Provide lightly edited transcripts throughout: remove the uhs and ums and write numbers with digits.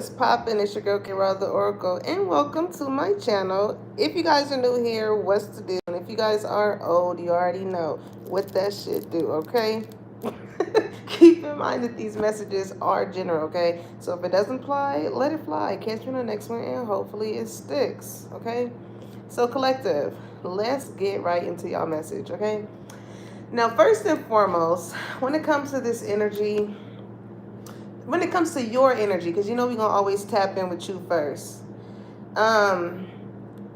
what's poppin'? It's your girl Kira the Oracle, and welcome to my channel. If you guys are new here, what's the deal? And if you guys are old, you already know what that shit do, okay? Keep in mind that these messages are general, okay? So if it doesn't fly, let it fly. Catch you in the next one, and hopefully it sticks, okay? So, collective, let's get right into y'all message, okay? Now, first and foremost, when it comes to this energy, when it comes to your energy, because you know we're gonna always tap in with you first. Um,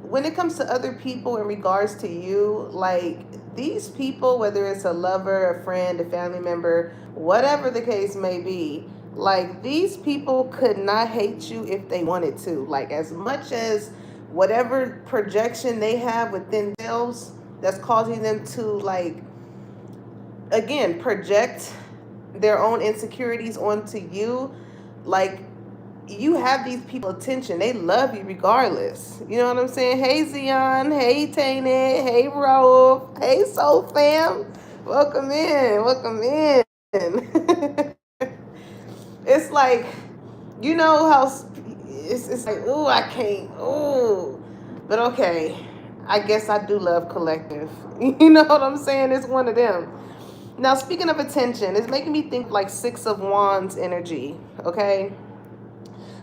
when it comes to other people in regards to you, like these people, whether it's a lover, a friend, a family member, whatever the case may be, like these people could not hate you if they wanted to. Like as much as whatever projection they have within themselves that's causing them to like again project their own insecurities onto you, like you have these people attention. They love you regardless. You know what I'm saying? Hey Zion, hey Tainted, hey Ro, hey Soul Fam. Welcome in, welcome in. It's like, you know how it's like, ooh, I can't, ooh. But okay, I guess I do love collective. You know what I'm saying? It's one of them. Now, speaking of attention, it's making me think like Six of Wands energy, okay?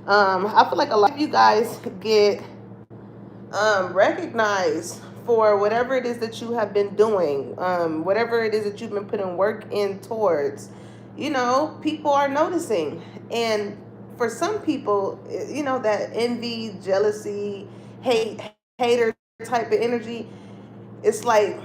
I feel like a lot of you guys get recognized for whatever it is that you have been doing, whatever it is that you've been putting work in towards. You know, people are noticing. And for some people, you know, that envy, jealousy, hater type of energy, it's like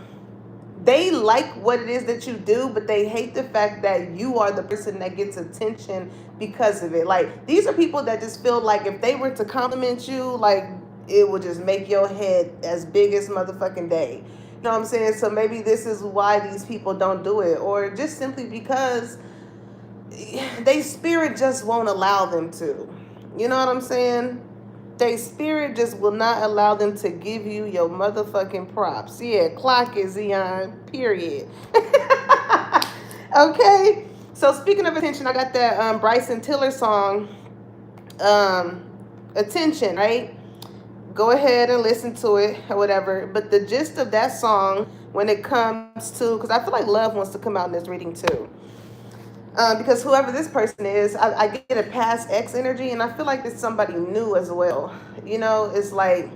they like what it is that you do, but they hate the fact that you are the person that gets attention because of it. Like these are people that just feel like if they were to compliment you, like it would just make your head as big as motherfucking day. You know what I'm saying? So maybe this is why these people don't do it, or just simply because they spirit just won't allow them to. You know what I'm saying? They spirit just will not allow them to give you your motherfucking props. Yeah, clock is Zion, period. Okay? So speaking of attention, I got that Bryson Tiller song, um, Attention, right? Go ahead and listen to it or whatever. But the gist of that song, when it comes to, because I feel like love wants to come out in this reading too. Because whoever this person is, I get a past ex energy, and I feel like it's somebody new as well. You know, it's like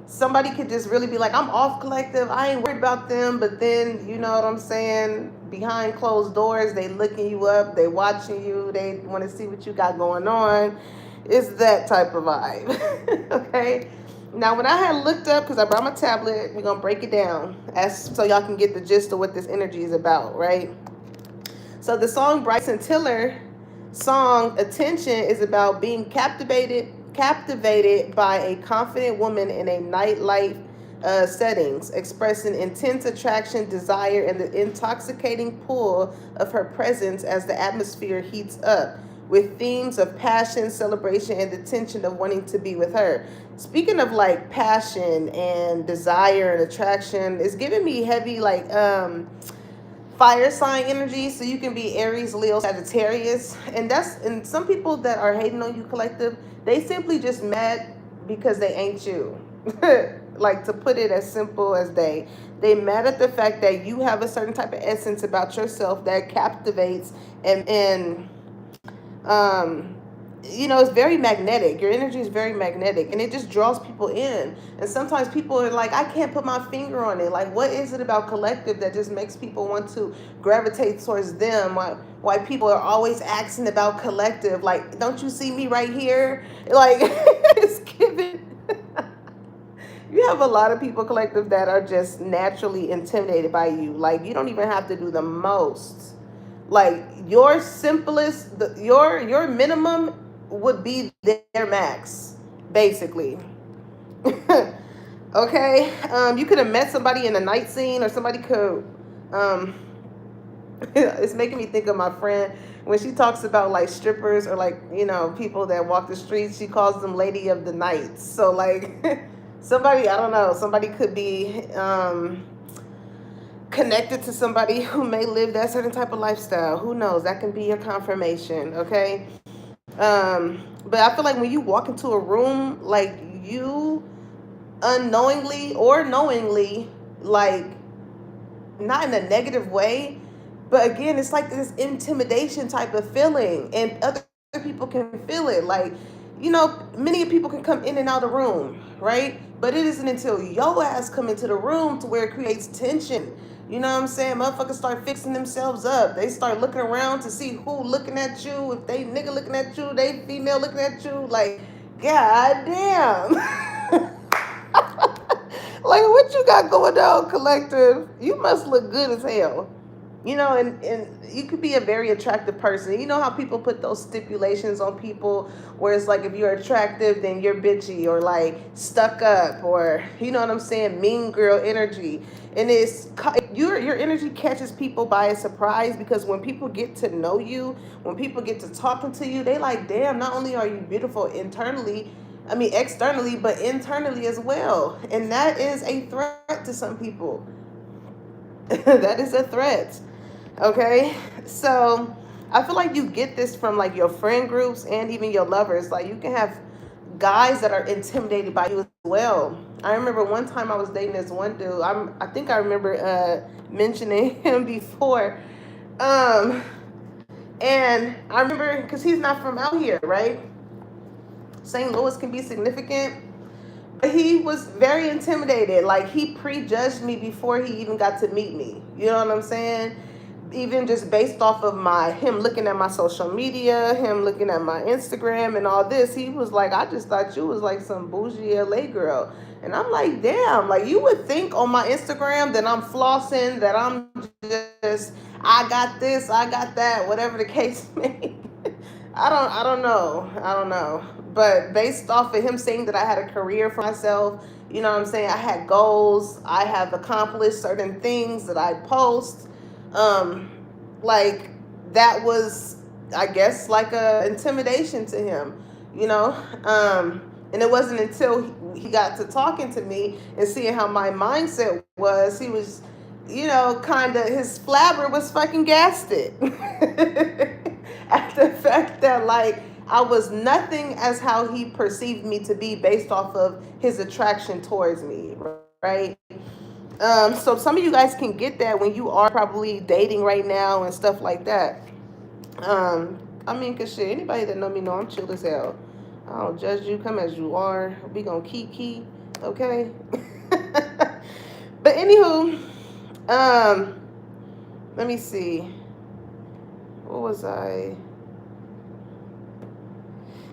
somebody could just really be like, I'm off collective, I ain't worried about them, but then, you know what I'm saying, behind closed doors, they looking you up, they watching you, they want to see what you got going on. It's that type of vibe. Okay? Now, when I had looked up, because I brought my tablet, we're going to break it down as so y'all can get the gist of what this energy is about, right? So the song Bryson Tiller song Attention is about being captivated by a confident woman in a nightlife settings, expressing intense attraction, desire, and the intoxicating pull of her presence as the atmosphere heats up with themes of passion, celebration, and the tension of wanting to be with her. Speaking of like passion and desire and attraction, it's giving me heavy like fire sign energy. So you can be Aries, Leo, Sagittarius, and some people that are hating on you collective, they simply just mad because they ain't you. Like to put it as simple as they mad at the fact that you have a certain type of essence about yourself that captivates and um you know, it's very magnetic. Your energy is very magnetic and it just draws people in. And sometimes people are like, I can't put my finger on it. Like, what is it about collective that just makes people want to gravitate towards them? Why people are always asking about collective? Like, don't you see me right here? Like, it's given. You have a lot of people collective that are just naturally intimidated by you. Like, you don't even have to do the most. Like your simplest, your minimum would be their max, basically. Okay, you could have met somebody in a night scene, or somebody could. Um, it's making me think of my friend when she talks about like strippers or like you know people that walk the streets. She calls them lady of the night. So like somebody, I don't know, somebody could be connected to somebody who may live that certain type of lifestyle. Who knows? That can be your confirmation, okay? But I feel like when you walk into a room, like you unknowingly or knowingly, like not in a negative way, but again, it's like this intimidation type of feeling, and other people can feel it. Like, many people can come in and out of the room, right? But it isn't until your ass come into the room to where it creates tension. You know what I'm saying? Motherfuckers start fixing themselves up. They start looking around to see who looking at you. If they nigga looking at you, they female looking at you. Like, god damn. Like, what you got going on, collective? You must look good as hell. And you could be a very attractive person. You know how people put those stipulations on people where it's like, if you're attractive, then you're bitchy or like stuck up, or you know what I'm saying, mean girl energy. And it's your energy catches people by a surprise, because when people get to know you, when people get to talking to you, they like, damn, not only are you beautiful internally, I mean externally, but internally as well. And that is a threat to some people. That is a threat. Okay, so I feel like you get this from like your friend groups and even your lovers. Like, you can have guys that are intimidated by you as well. I remember one time I was dating this one dude. I think I remember mentioning him before. Um, and I remember, because he's not from out here, right? St. Louis can be significant. But he was very intimidated. Like, he prejudged me before he even got to meet me. You know what I'm saying? Even just based off of him looking at my social media, him looking at my Instagram and all this, he was like, I just thought you was like some bougie LA girl. And I'm like, damn, like, you would think on my Instagram that I'm flossing, that I'm just, I got this, I got that, whatever the case may be. I don't know. But based off of him saying that I had a career for myself, you know what I'm saying? I had goals. I have accomplished certain things that I post. Um, like, that was, I guess, like a intimidation to him, you know? And it wasn't until he got to talking to me and seeing how my mindset was, he was, kind of, his flabber was fucking gasted. At the fact that, like, I was nothing as how he perceived me to be based off of his attraction towards me, right? So some of you guys can get that when you are probably dating right now and stuff like that. I mean, cause shit, anybody that know me know I'm chill as hell. I don't judge you. Come as you are. We gonna key, okay? But anywho, let me see. What was I?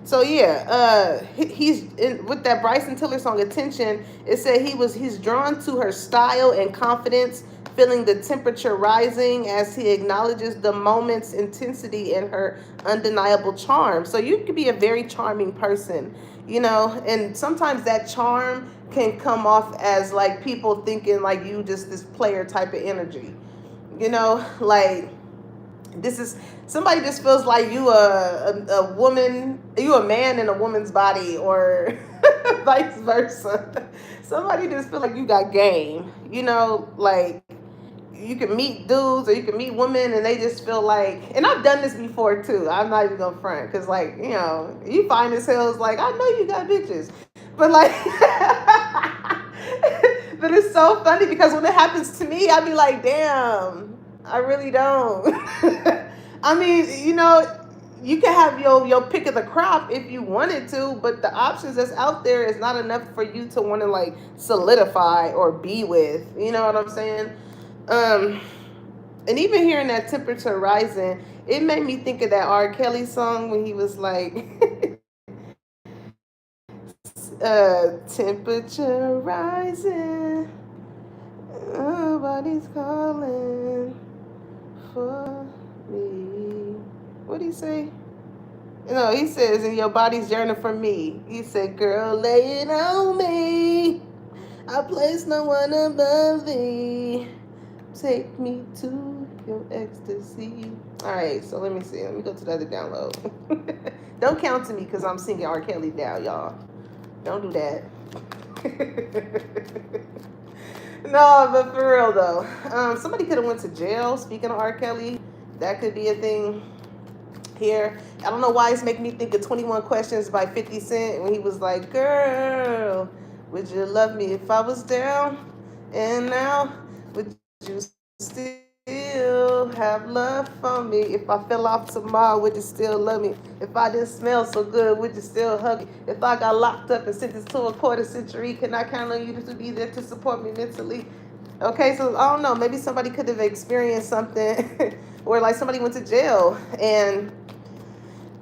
So yeah, he's with that Bryson Tiller song "Attention." It said he's drawn to her style and confidence, feeling the temperature rising as he acknowledges the moment's intensity and her undeniable charm. So you could be a very charming person, and sometimes that charm can come off as like people thinking like you just this player type of energy, like. This is somebody just feels like you a woman, you a man in a woman's body, or vice versa. Somebody just feel like you got game, like you can meet dudes or you can meet women and they just feel like, and I've done this before too. I'm not even gonna front, because like, you find this hell is like, I know you got bitches, but like, but it's so funny because when it happens to me, I be like, damn. I really don't. I mean, you can have your pick of the crop if you wanted to, but the options that's out there is not enough for you to want to like solidify or be with. You know what I'm saying? And even hearing that temperature rising, it made me think of that R. Kelly song when he was like, temperature rising, nobody's calling for me. What did he say? No, he says, and your body's yearning for me. He said, girl, lay it on me. I place no one above thee. Take me to your ecstasy. All right, so let me see. Let me go to the other download. Don't count to me because I'm singing R. Kelly down, y'all. Don't do that. No, but for real though, somebody could have went to jail. Speaking of R. Kelly, that could be a thing here. I don't know why it's making me think of 21 Questions by 50 Cent when he was like, girl, would you love me if I was down and now? Would you still have love for me? If I fell off tomorrow, would you still love me? If I didn't smell so good, would you still hug me? If I got locked up and sentenced to a quarter century, can I count on you to be there to support me mentally? Okay, so I don't know. Maybe somebody could have experienced something where like somebody went to jail and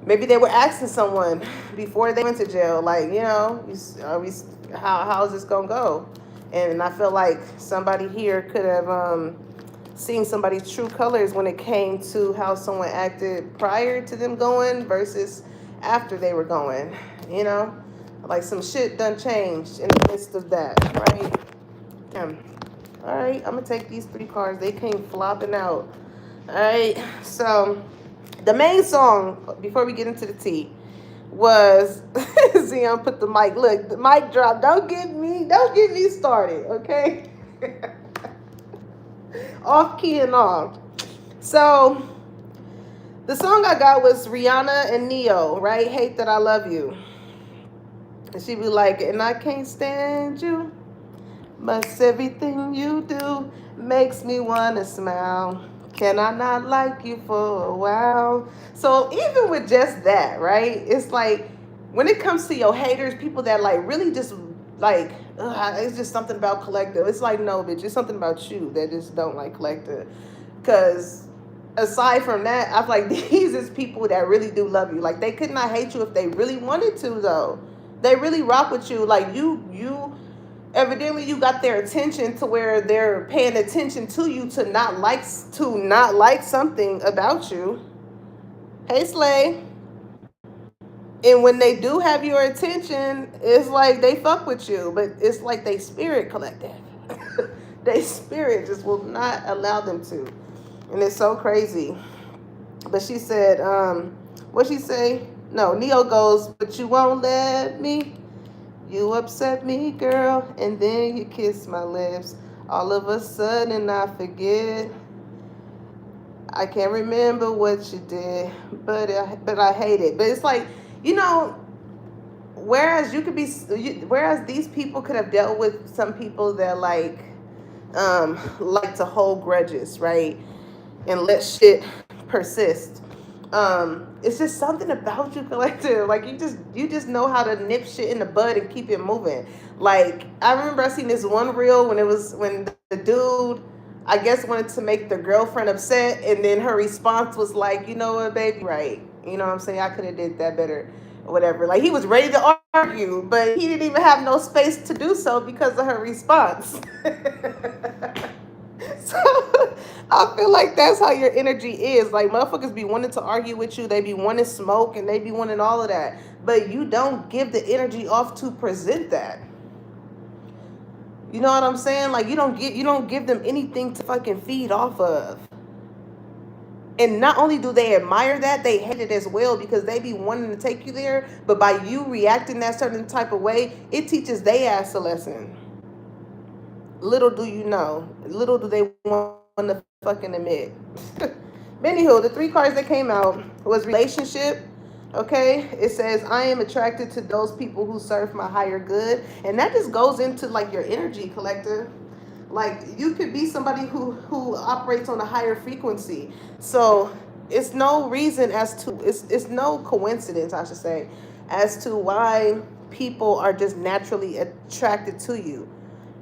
maybe they were asking someone before they went to jail, like, how is this gonna go? And I feel like somebody here could have seen somebody's true colors when it came to how someone acted prior to them going versus after they were going. You know, like some shit done changed in the midst of that, right? All right, I'm gonna take these 3 cards. They came flopping out. All right, so the main song before we get into the tea was Zion put the mic. Look, the mic drop. Don't get me started, okay? Off key and off. So the song I got was Rihanna and Neo, right? Hate That I Love You. And she be like, and I can't stand you. But everything you do makes me wanna smile. Can I not like you for a while? So even with just that, right? It's like when it comes to your haters, people that like really just like, it's just something about Collective. It's like, no, bitch, it's something about you that just don't like Collective. Because aside from that, I feel like these is people that really do love you. Like they could not hate you if they really wanted to, though. They really rock with you. Like you evidently you got their attention to where they're paying attention to you to not like something about you. Hey Slay. And when they do have your attention, it's like they fuck with you, but it's like they spirit Collective. They spirit just will not allow them to. And it's so crazy. But she said, what'd she say? No, Neo goes, but you won't let me. You upset me, girl, and then you kiss my lips. All of a sudden I forget. I can't remember what you did, but I hate it. But it's like, whereas whereas these people could have dealt with some people that like to hold grudges, right, and let shit persist. It's just something about you, Collective. Like you just know how to nip shit in the bud and keep it moving. Like I remember I seen this one reel when the dude, I guess, wanted to make the girlfriend upset, and then her response was like, you know what, baby, right? You know what I'm saying? I could have did that better, or whatever. Like he was ready to argue, but he didn't even have no space to do so because of her response. So I feel like that's how your energy is. Like motherfuckers be wanting to argue with you, they be wanting smoke, and they be wanting all of that, but you don't give the energy off to present that. You know what I'm saying? Like you don't give them anything to fucking feed off of. And not only do they admire that, they hate it as well because they be wanting to take you there, but by you reacting that certain type of way, it teaches they ass a lesson. Little do you know. Little do they want to fucking admit. Anywho, the 3 cards that came out was relationship. Okay, it says I am attracted to those people who serve my higher good, and that just goes into like your energy, Collective. Like you could be somebody who operates on a higher frequency. So it's no reason it's no coincidence, I should say, as to why people are just naturally attracted to you.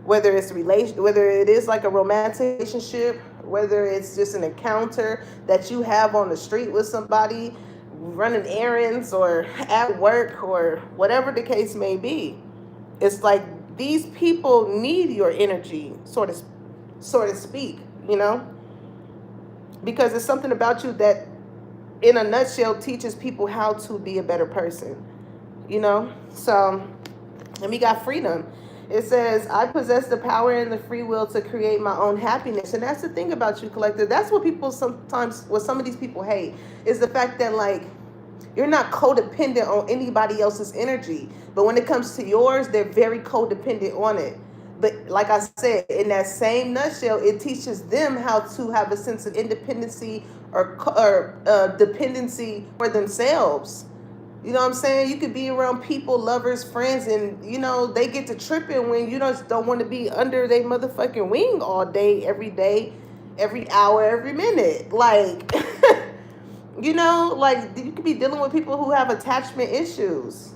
Whether it is like a romantic relationship, whether it's just an encounter that you have on the street with somebody, running errands or at work or whatever the case may be. It's like these people need your energy, sort of speak, because it's something about you that, in a nutshell, teaches people how to be a better person, So, and we got freedom. It says, I possess the power and the free will to create my own happiness. And that's the thing about you, Collective. That's what some of these people hate, is the fact that, like, you're not codependent on anybody else's energy. But when it comes to yours, they're very codependent on it. But like I said, in that same nutshell, it teaches them how to have a sense of independency or dependency for themselves. You know what I'm saying? You could be around people, lovers, friends, and they get to tripping when you just don't want to be under their motherfucking wing all day, every hour, every minute. Like, like you could be dealing with people who have attachment issues.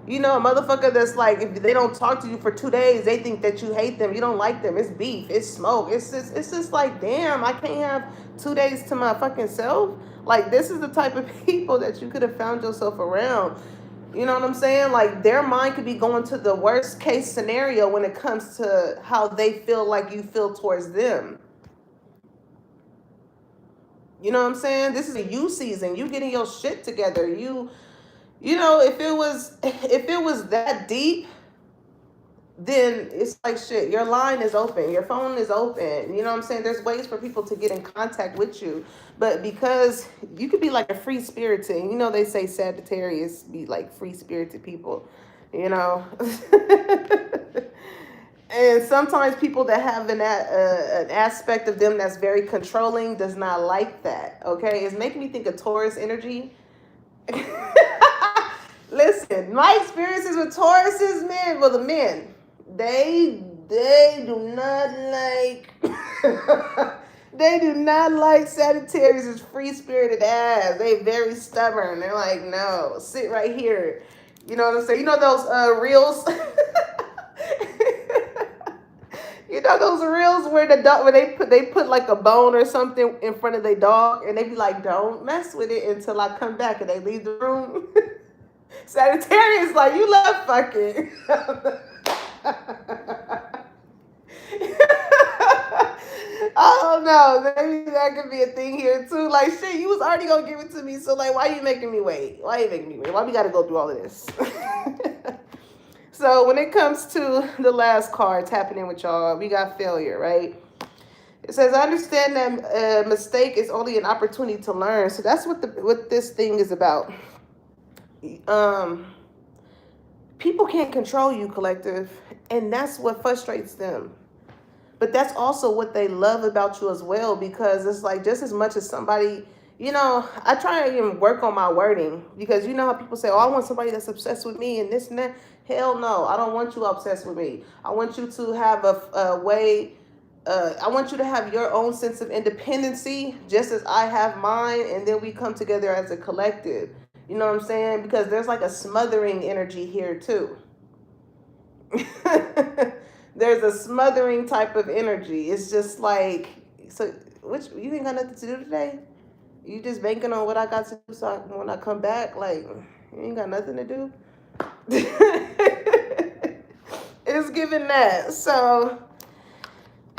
A motherfucker that's like, if they don't talk to you for 2 days, they think that you hate them. You don't like them. It's beef. It's smoke. It's just like, damn, I can't have 2 days to my fucking self. Like, this is the type of people that you could have found yourself around. You know what I'm saying? Like, their mind could be going to the worst case scenario when it comes to how they feel like you feel towards them. You know what I'm saying? This is a you season. You getting your shit together. If it was that deep, then it's like, shit, your line is open, your phone is open. You know what I'm saying? There's ways for people to get in contact with you. But because you could be like a free spirited, they say Sagittarius be like free spirited people, And sometimes people that have an aspect of them that's very controlling does not like that. Okay, it's making me think of Taurus energy. Listen, my experiences with Tauruses, man, well, the men, they do not like they do not like Sagittarius' free-spirited ass. They very stubborn. They're like, no, sit right here. You know what I'm saying? You know those reels? You know those reels where the dog, where they put like a bone or something in front of their dog, and they be like, "Don't mess with it until I come back," and they leave the room. Sagittarius like, you love fucking. I don't know. Maybe that could be a thing here too. Like, shit, you was already gonna give it to me, so like, why you making me wait? Why we gotta go through all of this? So when it comes to the last card tapping in with y'all, we got failure, right? It says, I understand that a mistake is only an opportunity to learn. So that's what this thing is about. People can't control you, collective, and that's what frustrates them. But that's also what they love about you as well, because it's like, just as much as somebody, I try to even work on my wording, because you know how people say, oh, I want somebody that's obsessed with me and this and that. Hell no, I don't want you obsessed with me. I want you to have a way, I want you to have your own sense of independency, just as I have mine, and then we come together as a collective. You know what I'm saying? Because there's like a smothering energy here too. There's a smothering type of energy. It's just like, so you ain't got nothing to do today? You just banking on what I got to do, so when I come back, like, you ain't got nothing to do? It's giving that. So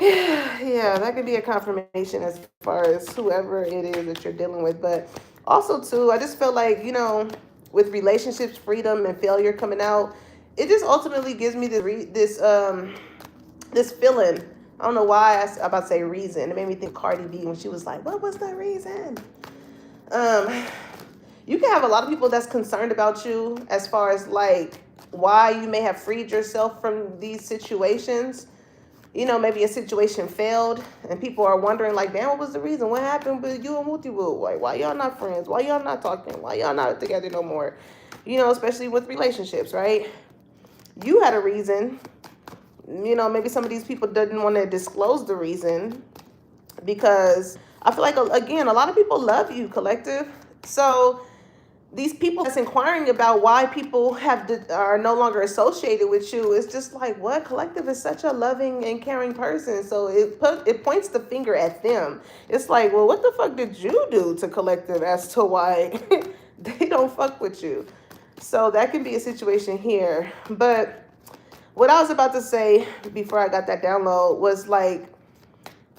yeah, that could be a confirmation as far as whoever it is that you're dealing with. But also too, I just feel like, with relationships, freedom, and failure coming out, it just ultimately gives me this feeling. I don't know why I'm about to say reason. It made me think Cardi B when she was like, what was the reason? You can have a lot of people that's concerned about you as far as like why you may have freed yourself from these situations. Maybe a situation failed and people are wondering like, damn, what was the reason? What happened with you and Wooty Woo? Like, why y'all not friends? Why y'all not talking? Why y'all not together no more? Especially with relationships, right? You had a reason. Maybe some of these people didn't want to disclose the reason, because I feel like, again, a lot of people love you, collective. So these people that's inquiring about why people are no longer associated with you, it's just like, what? Collective is such a loving and caring person. So it points the finger at them. It's like, well, what the fuck did you do to collective as to why they don't fuck with you? So that can be a situation here. But what I was about to say before I got that download was like,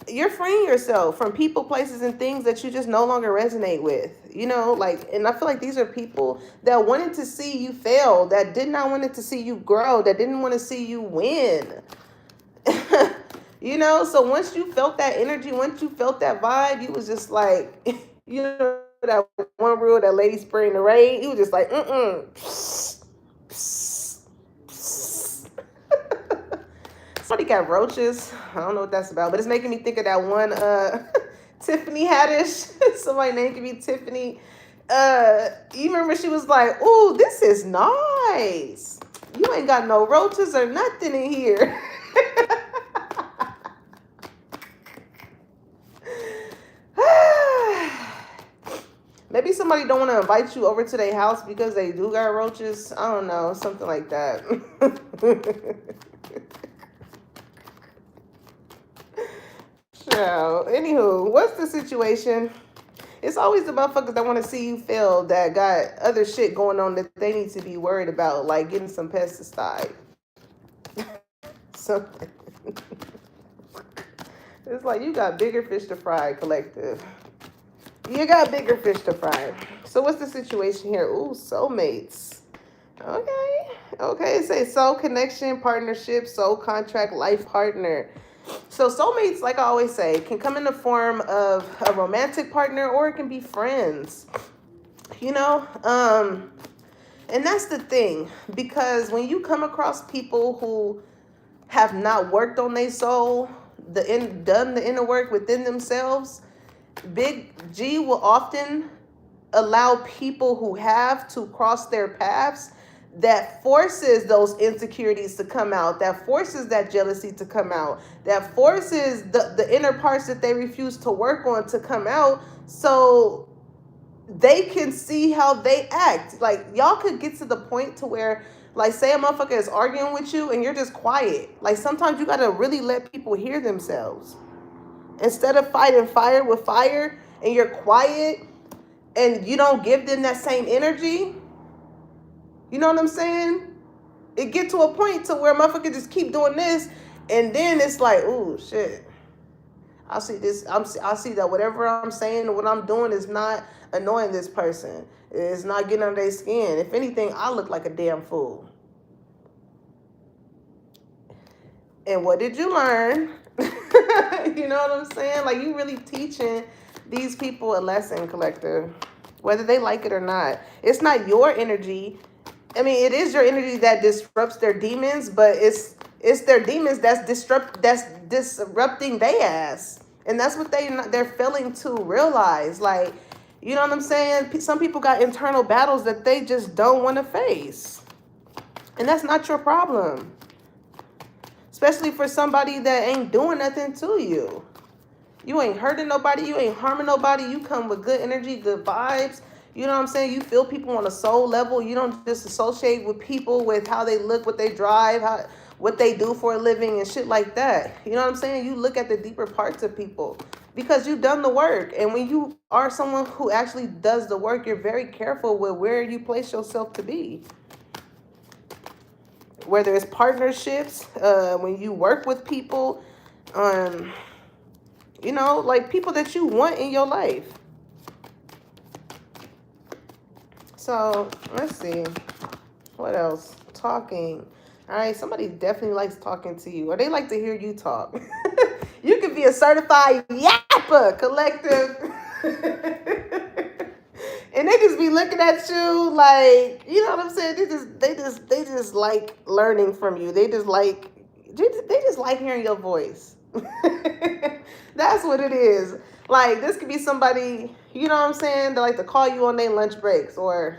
you're freeing yourself from people, places, and things that you just no longer resonate with, and I feel like these are people that wanted to see you fail, that did not want to see you grow, that didn't want to see you win. So once you felt that energy, once you felt that vibe, you was just like, that one rule, that lady spraying the rain, you was just like, Somebody got roaches. I don't know what that's about, but it's making me think of that one Tiffany Haddish. Somebody named me Tiffany. You remember she was like, "Ooh, this is nice. You ain't got no roaches or nothing in here." Maybe somebody don't want to invite you over to their house because they do got roaches. I don't know, something like that. So, anywho, what's the situation? It's always the motherfuckers that want to see you fail that got other shit going on that they need to be worried about, like getting some pesticide. So it's like you got bigger fish to fry, collective. You got bigger fish to fry. So what's the situation here? Ooh, soulmates. Okay. Okay, it says soul connection, partnership, soul contract, life partner. So soulmates, like I always say, can come in the form of a romantic partner or it can be friends. You know? And that's the thing. Because when you come across people who have not worked on their soul, done the inner work within themselves, Big G will often allow people who have to cross their paths that forces those insecurities to come out, that forces that jealousy to come out, that forces the inner parts that they refuse to work on to come out so they can see how they act. Like, y'all could get to the point to where, like, say a motherfucker is arguing with you and you're just quiet. Like, sometimes you gotta really let people hear themselves. Instead of fighting fire with fire and you're quiet and you don't give them that same energy, you know what I'm saying? It get to a point to where motherfucker just keep doing this and then it's like, ooh, shit. I see this. I see that whatever I'm saying and what I'm doing is not annoying this person. It's not getting under their skin. If anything, I look like a damn fool. And what did you learn? You know what I'm saying? Like, you really teaching these people a lesson, collective, whether they like it or not. It's not your energy. I mean, it is your energy that disrupts their demons, but it's their demons that's disrupting their ass, and that's what they're failing to realize. Like, you know what I'm saying? Some people got internal battles that they just don't want to face, and that's not your problem. Especially for somebody that ain't doing nothing to you. You ain't hurting nobody. You ain't harming nobody. You come with good energy, good vibes. You know what I'm saying? You feel people on a soul level. You don't just associate with people with how they look, what they drive, what they do for a living and shit like that. You know what I'm saying? You look at the deeper parts of people because you've done the work. And when you are someone who actually does the work, you're very careful with where you place yourself to be. Whether it's partnerships, when you work with people, you know, like people that you want in your life. So let's see. What else? Talking. All right, somebody definitely likes talking to you, or they like to hear you talk. You could be a certified yapper, collective. And they just be looking at you like, you know what I'm saying? They just like learning from you. They just like hearing your voice. That's what it is. Like, this could be somebody, you know what I'm saying, that like to call you on their lunch breaks, or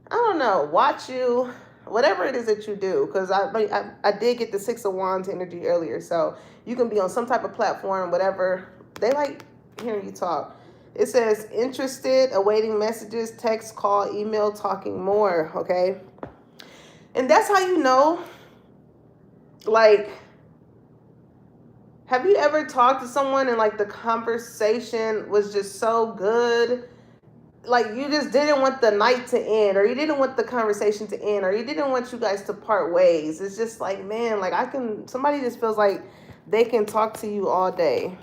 I don't know, watch you, whatever it is that you do. Because I did get the Six of Wands energy earlier, so you can be on some type of platform, whatever. They like hearing you talk. It says interested, awaiting messages, text, call, email, talking more, okay? And that's how you know, like, have you ever talked to someone and like the conversation was just so good? Like, you just didn't want the night to end, or you didn't want the conversation to end, or you didn't want you guys to part ways. It's just like, man, like somebody just feels like they can talk to you all day.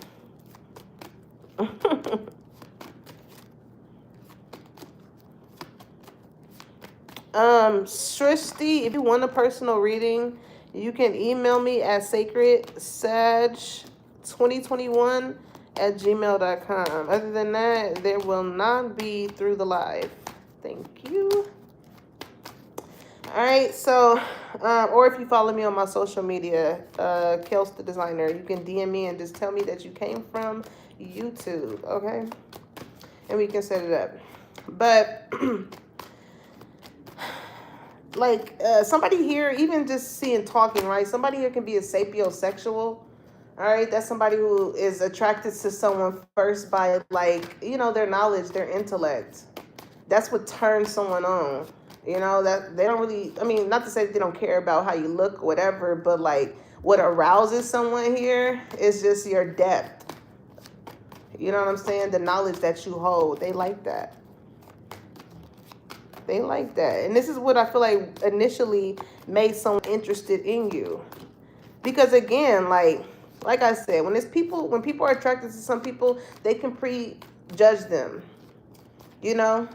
Srishti, if you want a personal reading, you can email me at sacredsag2021@gmail.com. Other than that, there will not be through the live. Thank you. All right, so, or if you follow me on my social media, Kels the Designer, you can DM me and just tell me that you came from YouTube, okay? And we can set it up. But, like, somebody here, even just seeing talking, right? Somebody here can be a sapiosexual, all right? That's somebody who is attracted to someone first by, like, you know, their knowledge, their intellect. That's what turns someone on. You know, that they don't really, I mean, not to say that they don't care about how you look, whatever, but like what arouses someone here is just your depth. You know what I'm saying? The knowledge that you hold. They like that. They like that. And this is what I feel like initially made someone interested in you. Because again, like I said, when people are attracted to some people, they can prejudge them. You know?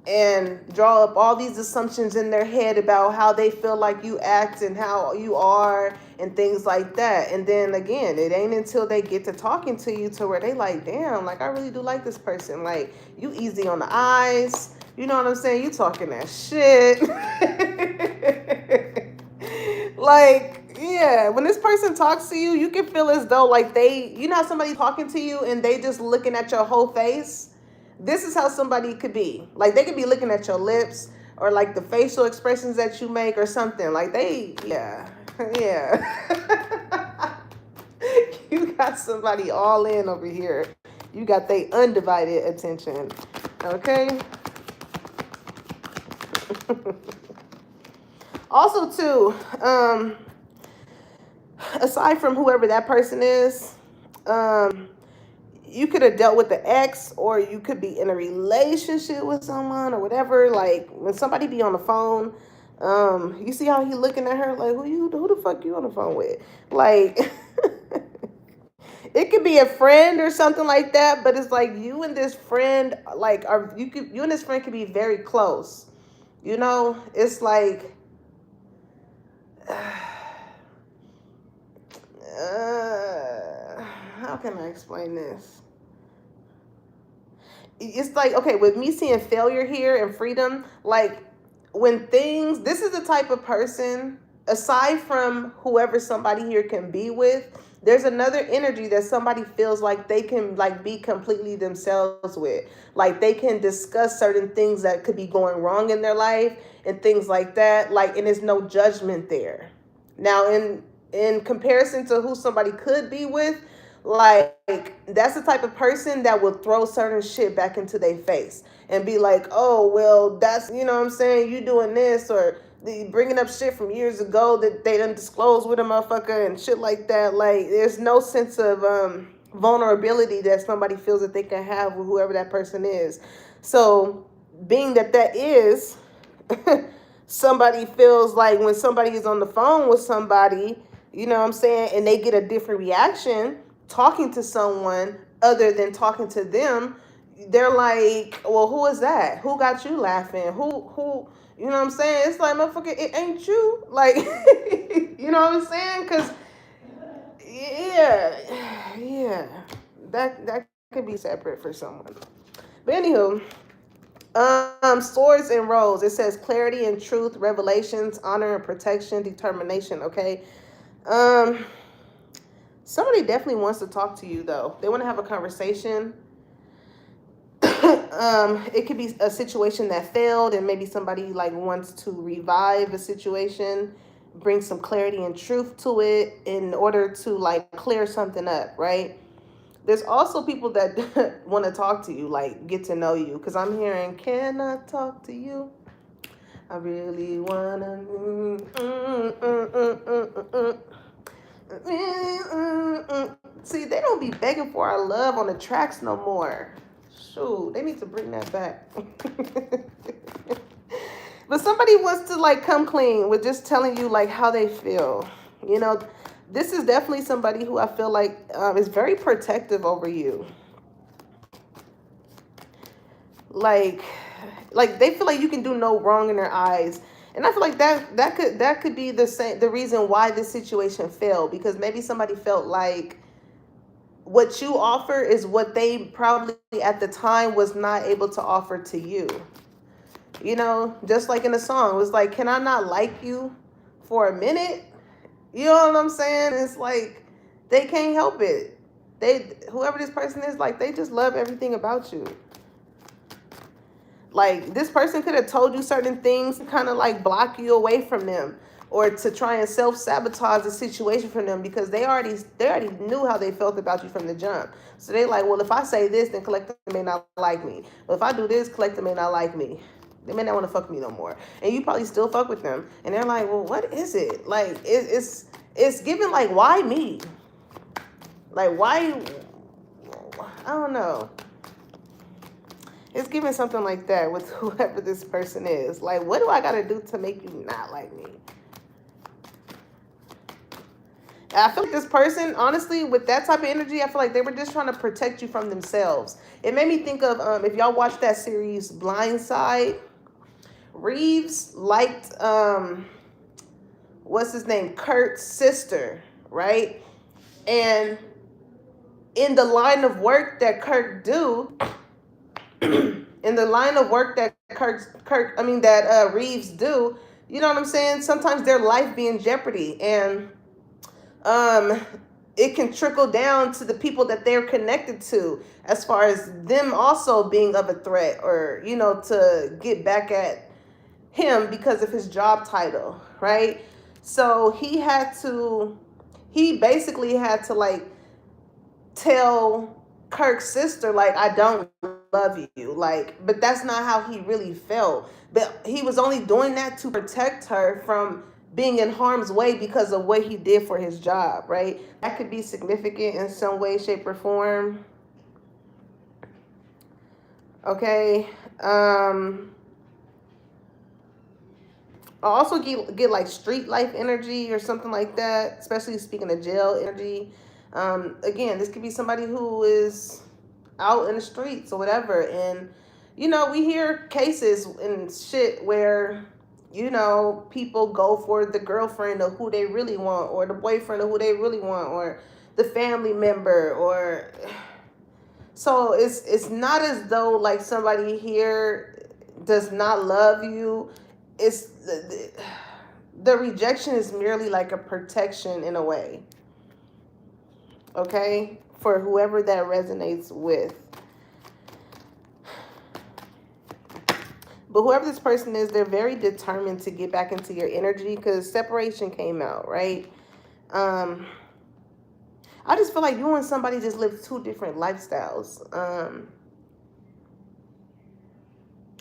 And draw up all these assumptions in their head about how they feel like you act and how you are and things like that. And then again, it ain't until they get to talking to you to where they like, damn, like I really do like this person. Like you easy on the eyes. You know what I'm saying? You talking that shit. Like, yeah, when this person talks to you, you can feel as though like you know how somebody talking to you and they just looking at your whole face? This is how somebody could be. Like they could be looking at your lips or like the facial expressions that you make or something. Like yeah. You got somebody all in over here. You got their undivided attention. Okay? Also too, aside from whoever that person is, you could have dealt with the ex, or you could be in a relationship with someone or whatever. Like when somebody be on the phone, you see how he looking at her like, who the fuck you on the phone with? Like it could be a friend or something like that, but it's like you and this friend, like you and this friend could be very close. You know, it's like how can I explain this? It's like, okay, with me seeing failure here and freedom, like when this is the type of person, aside from whoever somebody here can be with, there's another energy that somebody feels like they can like be completely themselves with. Like they can discuss certain things that could be going wrong in their life and things like that. Like, and there's no judgment there. Now, in comparison to who somebody could be with, like that's the type of person that will throw certain shit back into their face and be like, oh, well, that's, you know what I'm saying, you doing this, or bringing up shit from years ago that they didn't disclose with a motherfucker and shit like that. Like there's no sense of vulnerability that somebody feels that they can have with whoever that person is. So being that is somebody feels like when somebody is on the phone with somebody, you know what I'm saying, and they get a different reaction talking to someone other than talking to them, they're like, well, who is that? Who got you laughing? Who, you know what I'm saying? It's like, motherfucker, it ain't you. Like, you know what I'm saying? Because, yeah, that could be separate for someone. But anywho, swords and roles. It says clarity and truth, revelations, honor and protection, determination. Okay. Somebody definitely wants to talk to you though. They want to have a conversation. It could be a situation that failed and maybe somebody like wants to revive a situation, bring some clarity and truth to it in order to like clear something up, right? There's also people that want to talk to you, like get to know you, because I'm hearing, can I talk to you? I really wanna See, they don't be begging for our love on the tracks no more. Shoot, they need to bring that back. But somebody wants to like come clean with just telling you like how they feel. You know, this is definitely somebody who I feel like is very protective over you. Like they feel like you can do no wrong in their eyes. And I feel like that could be the reason why this situation failed, because maybe somebody felt like what you offer is what they probably at the time was not able to offer to you. You know, just like in the song, it was like, can I not like you for a minute? You know what I'm saying? It's like they can't help it. Whoever this person is, like, they just love everything about you. Like, this person could have told you certain things to kind of like block you away from them, or to try and self-sabotage the situation from them, because they already knew how they felt about you from the jump. So they like, well, if I say this, then Collector may not like me. Well, if I do this, Collector may not like me. They may not want to fuck me no more. And you probably still fuck with them. And they're like, well, what is it? Like, it's given like, why me? Like, why? I don't know. It's giving something like that with whoever this person is. Like, what do I got to do to make you not like me? And I feel like this person, honestly, with that type of energy, I feel like they were just trying to protect you from themselves. It made me think of, if y'all watched that series Blindside, Reeves liked, what's his name? Kurt's sister, right? And in the line of work that Kurt do, in the line of work that Reeves do, you know what I'm saying? Sometimes their life be in jeopardy, and it can trickle down to the people that they're connected to, as far as them also being of a threat, or, you know, to get back at him because of his job title, right? So he basically had to like tell Kirk's sister, like, I don't love you, like, but that's not how he really felt. But he was only doing that to protect her from being in harm's way because of what he did for his job, right? That could be significant in some way, shape, or form. Okay. I also get like street life energy or something like that, especially speaking of jail energy. Again, this could be somebody who is out in the streets or whatever. And, you know, we hear cases and shit where, you know, people go for the girlfriend of who they really want, or the boyfriend of who they really want, or the family member, or... So it's not as though like somebody here does not love you. It's the rejection is merely like a protection in a way. Okay? For whoever that resonates with. But whoever this person is, they're very determined to get back into your energy, because separation came out, right? I just feel like you and somebody just live two different lifestyles.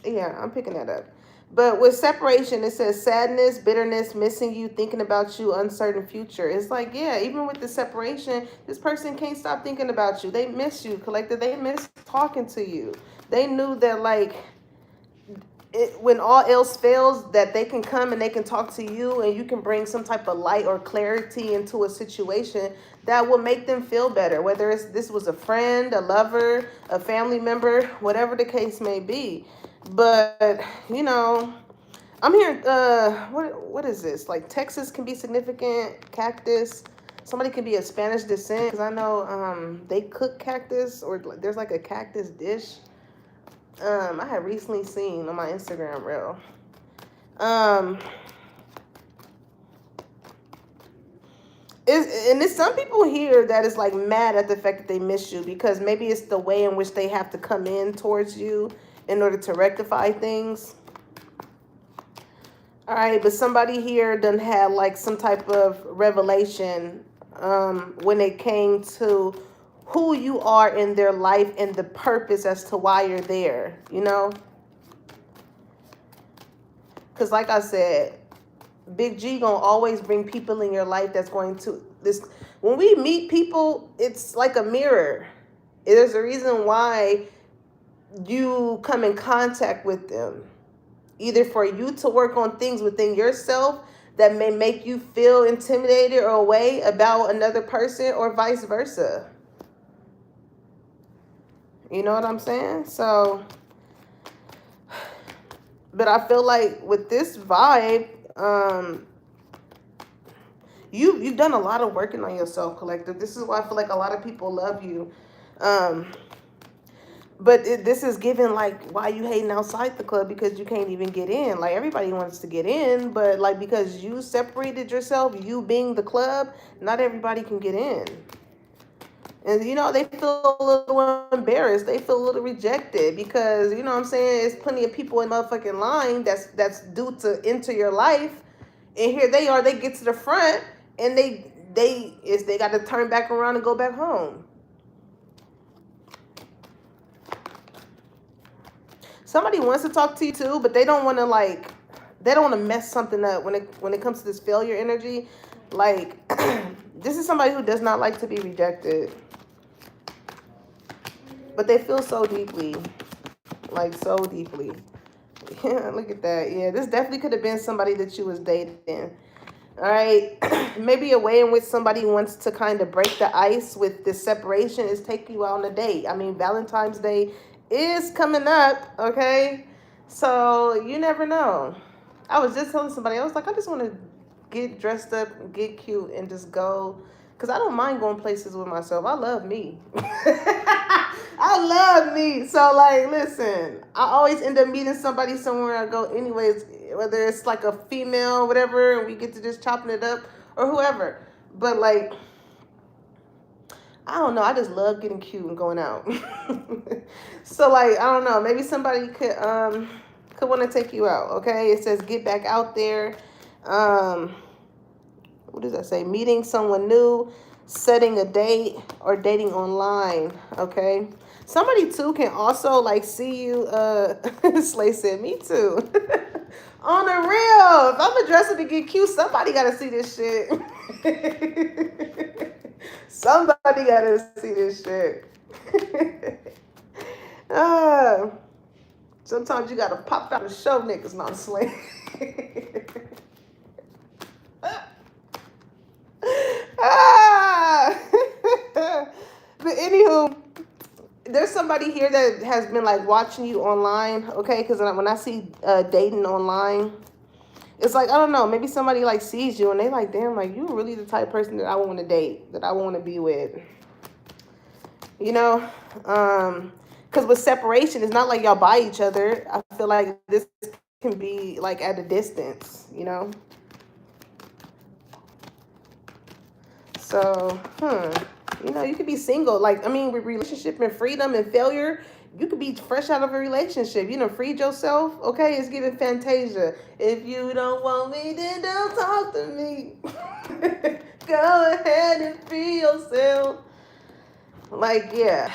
Yeah, I'm picking that up. But with separation, it says sadness, bitterness, missing you, thinking about you, uncertain future. It's like, yeah, even with the separation, this person can't stop thinking about you. They miss you, Collector. They miss talking to you. They knew that, like, when all else fails, that they can come and they can talk to you, and you can bring some type of light or clarity into a situation that will make them feel better, whether this was a friend, a lover, a family member, whatever the case may be. But, you know, I'm hearing, what is this? Like, Texas can be significant, cactus. Somebody can be of Spanish descent, because I know they cook cactus, or there's like a cactus dish. I had recently seen on my Instagram reel. And there's some people here that is like mad at the fact that they miss you, because maybe it's the way in which they have to come in towards you in order to rectify things. All right, but somebody here done had like some type of revelation when it came to who you are in their life and the purpose as to why you're there, you know? Because like I said, Big G gonna always bring people in your life that's going to... When we meet people, it's like a mirror. There's a reason why you come in contact with them. Either for you to work on things within yourself that may make you feel intimidated or away about another person, or vice versa. You know what I'm saying? So, but I feel like with this vibe, you've done a lot of working on yourself, Collective. This is why I feel like a lot of people love you. But this is given like why you hating outside the club because you can't even get in. Like everybody wants to get in, but like because you separated yourself, you being the club, not everybody can get in. And you know, they feel a little embarrassed. They feel a little rejected because you know what I'm saying. There's plenty of people in motherfucking line that's due to enter your life, and here they are. They get to the front and they got to turn back around and go back home. Somebody wants to talk to you too, but they don't want to they don't want to mess something up when it comes to this failure energy. Like this is somebody who does not like to be rejected. But they feel so deeply. Like so deeply. Yeah, look at that. Yeah, this definitely could have been somebody that you was dating. All right. Maybe a way in which somebody wants to kind of break the ice with this separation is take you out on a date. I mean, Valentine's Day is coming up, okay? So you never know. I was just telling somebody, I was like, I just want to get dressed up, get cute, and just go. Because I don't mind going places with myself. I love me. I love me. So, like, listen, I always end up meeting somebody somewhere I go anyways, whether it's like a female, whatever, and we get to just chopping it up, or whoever. But, like, I don't know. I just love getting cute and going out. So, like, I don't know. Maybe somebody could want to take you out, okay? It says get back out there. What does that say? Meeting someone new, setting a date, or dating online, okay? Somebody, too, can also, like, see you. Slay said, me, too. On the real. If I'm dressed up to get cute, somebody got to see this shit. Somebody got to see this shit. Sometimes you got to pop out and show niggas not Slay. But anywho, there's somebody here that has been like watching you online, okay? Because when I see dating online, it's like, I don't know, maybe somebody like sees you and they like, damn, like you really the type of person that I want to date, that I want to be with. You know? Because with separation, it's not like y'all by each other. I feel like this can be like at a distance, you know? So, you know, you could be single. Like, I mean, with relationship and freedom and failure, you could be fresh out of a relationship. You know, freed yourself. Okay, it's giving Fantasia. If you don't want me, then don't talk to me. Go ahead and free yourself. Like, yeah.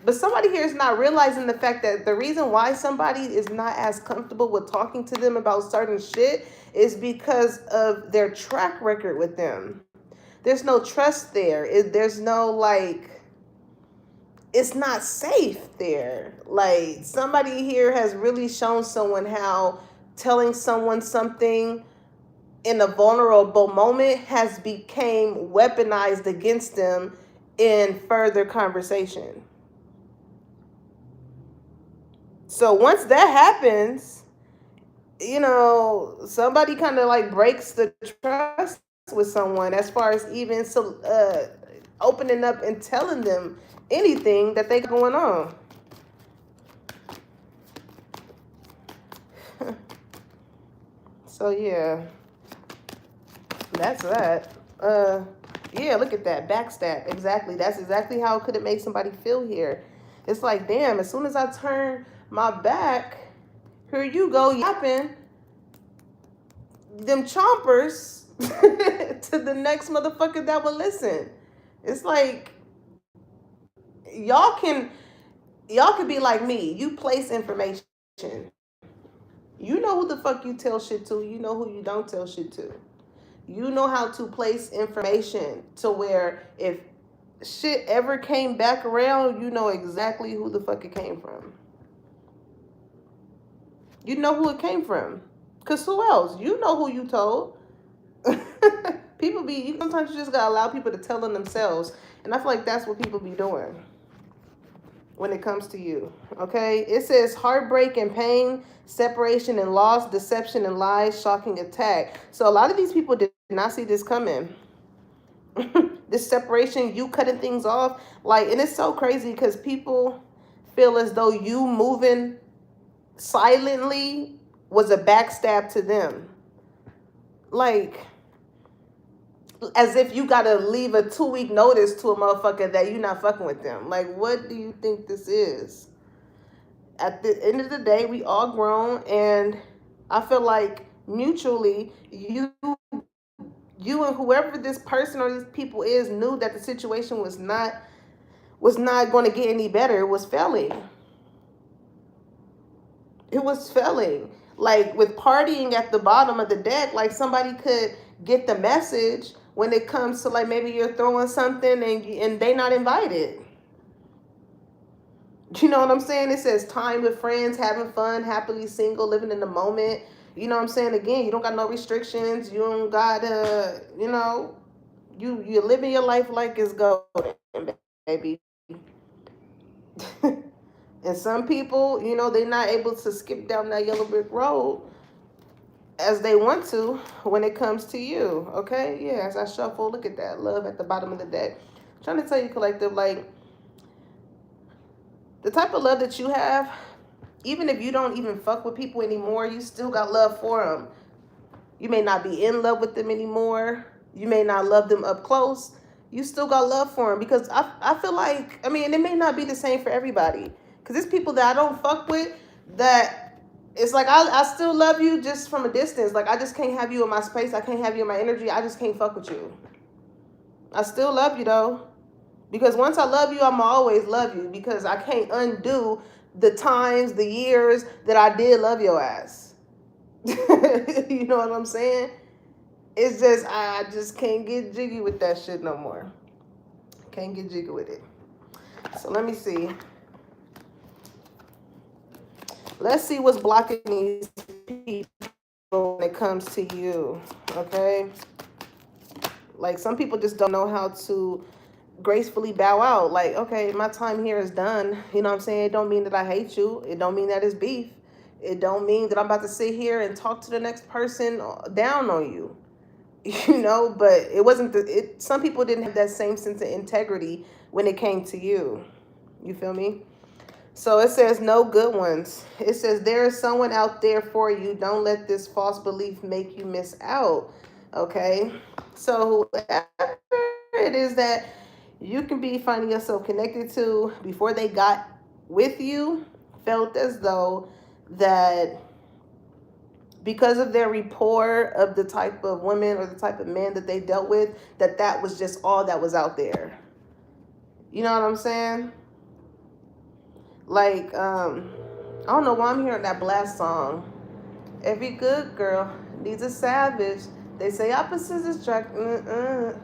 But somebody here is not realizing the fact that the reason why somebody is not as comfortable with talking to them about certain shit is because of their track record with them. There's no trust there. There's no, like, it's not safe there. Like, somebody here has really shown someone how telling someone something in a vulnerable moment has became weaponized against them in further conversation. So once that happens, you know, somebody kind of like breaks the trust with someone as far as even opening up and telling them anything that they got going on. So yeah, that's that. Yeah, look at that backstab. Exactly. That's exactly how could it make somebody feel here. It's like, damn, as soon as I turn my back, here you go yapping them chompers to the next motherfucker that will listen. It's like y'all can be like me. You place information. You know who the fuck you tell shit to. You know who you don't tell shit to. You know how to place information to where if shit ever came back around, you know exactly who the fuck it came from. You know who it came from. Because who else? You know who you told. People be, sometimes you just gotta allow people to tell them themselves. And I feel like that's what people be doing when it comes to you. Okay? It says heartbreak and pain, separation and loss, deception and lies, shocking attack. So a lot of these people did not see this coming. This separation, you cutting things off. Like, and it's so crazy because people feel as though you moving silently was a backstab to them. Like, as if you gotta leave a 2-week notice to a motherfucker that you're not fucking with them. Like, what do you think this is? At the end of the day, we all grown, and I feel like mutually, you and whoever this person or these people is knew that the situation was not going to get any better. It was failing. It was failing. Like, with partying at the bottom of the deck, like, somebody could get the message when it comes to, like, maybe you're throwing something and they not invited. You know what I'm saying? It says time with friends, having fun, happily single, living in the moment. You know what I'm saying? Again, you don't got no restrictions. You don't got you're living your life like it's golden, baby. And some people, they're not able to skip down that yellow brick road as they want to when it comes to you. Okay? Yeah, as I shuffle, look at that. Love at the bottom of the deck. I'm trying to tell you, collective, like, the type of love that you have, even if you don't even fuck with people anymore, you still got love for them. You may not be in love with them anymore. You may not love them up close. You still got love for them, because I feel like, I mean, it may not be the same for everybody. Because there's people that I don't fuck with that it's like I still love you just from a distance. Like, I just can't have you in my space. I can't have you in my energy. I just can't fuck with you. I still love you, though. Because once I love you, I'ma always love you. Because I can't undo the times, the years that I did love your ass. You know what I'm saying? It's just, I just can't get jiggy with that shit no more. Can't get jiggy with it. So let me see. Let's see what's blocking these people when it comes to you. Okay? Like, some people just don't know how to gracefully bow out. Like, okay, my time here is done. You know what I'm saying? It don't mean that I hate you. It don't mean that it's beef. It don't mean that I'm about to sit here and talk to the next person down on you. But it wasn't some people didn't have that same sense of integrity when it came to you. You feel me? So it says no good ones. It says there is someone out there for you. Don't let this false belief make you miss out. Okay? So whoever it is that you can be finding yourself connected to, before they got with you, felt as though that because of their rapport of the type of women or the type of men that they dealt with, that was just all that was out there. You know what I'm saying? Like, I don't know why I'm hearing that Blast song. Every good girl needs a savage. They say opposites attract.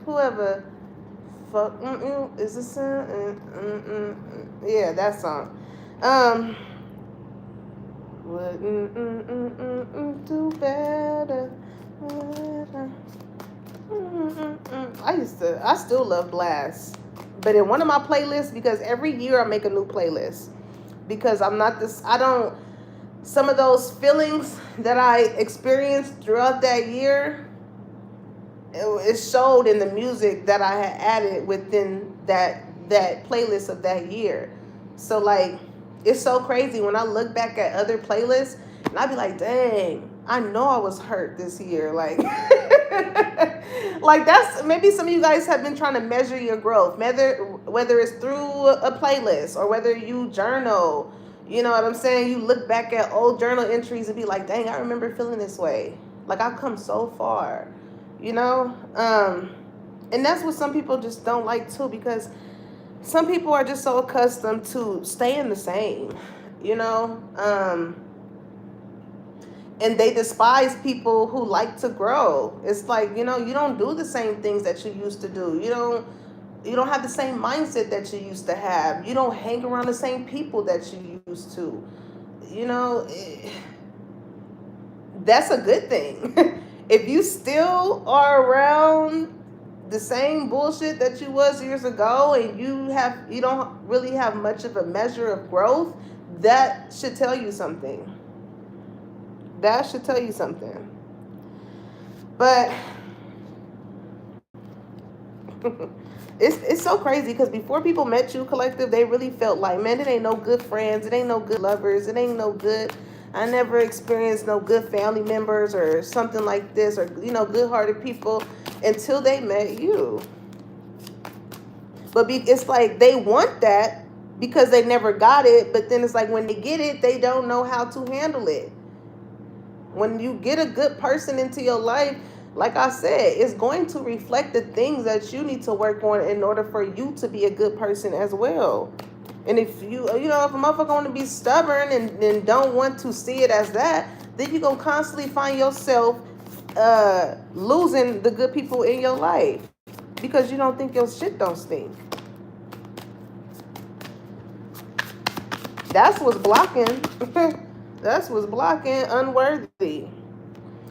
Whoever fuck is a son. Yeah, that song. Wouldn't do better. I still love Blast, but in one of my playlists, because every year I make a new playlist, because some of those feelings that I experienced throughout that year, it showed in the music that I had added within that playlist of that year. So, like, it's so crazy when I look back at other playlists and I be like, dang, I know I was hurt this year. Like, like, that's maybe some of you guys have been trying to measure your growth, whether it's through a playlist or whether you journal. You know what I'm saying? You look back at old journal entries and be like, dang, I remember feeling this way. Like, I've come so far, and that's what some people just don't like too, because some people are just so accustomed to staying the same, and they despise people who like to grow. It's like, you don't do the same things that you used to do. You don't have the same mindset that you used to have. You don't hang around the same people that you used to. That's a good thing. If you still are around the same bullshit that you was years ago, and you don't really have much of a measure of growth, that should tell you something. That should tell you something. But It's so crazy because before people met you, collective, they really felt like, man, it ain't no good friends, it ain't no good lovers, it ain't no good. I never experienced no good family members or something like this, or good-hearted people until they met you. But it's like they want that because they never got it, but then it's like when they get it, they don't know how to handle it. When you get a good person into your life, like I said, it's going to reflect the things that you need to work on in order for you to be a good person as well. And if if a motherfucker want to be stubborn and don't want to see it as that, then you're going to constantly find yourself losing the good people in your life because you don't think your shit don't stink. That's what's blocking. That's what's blocking unworthy.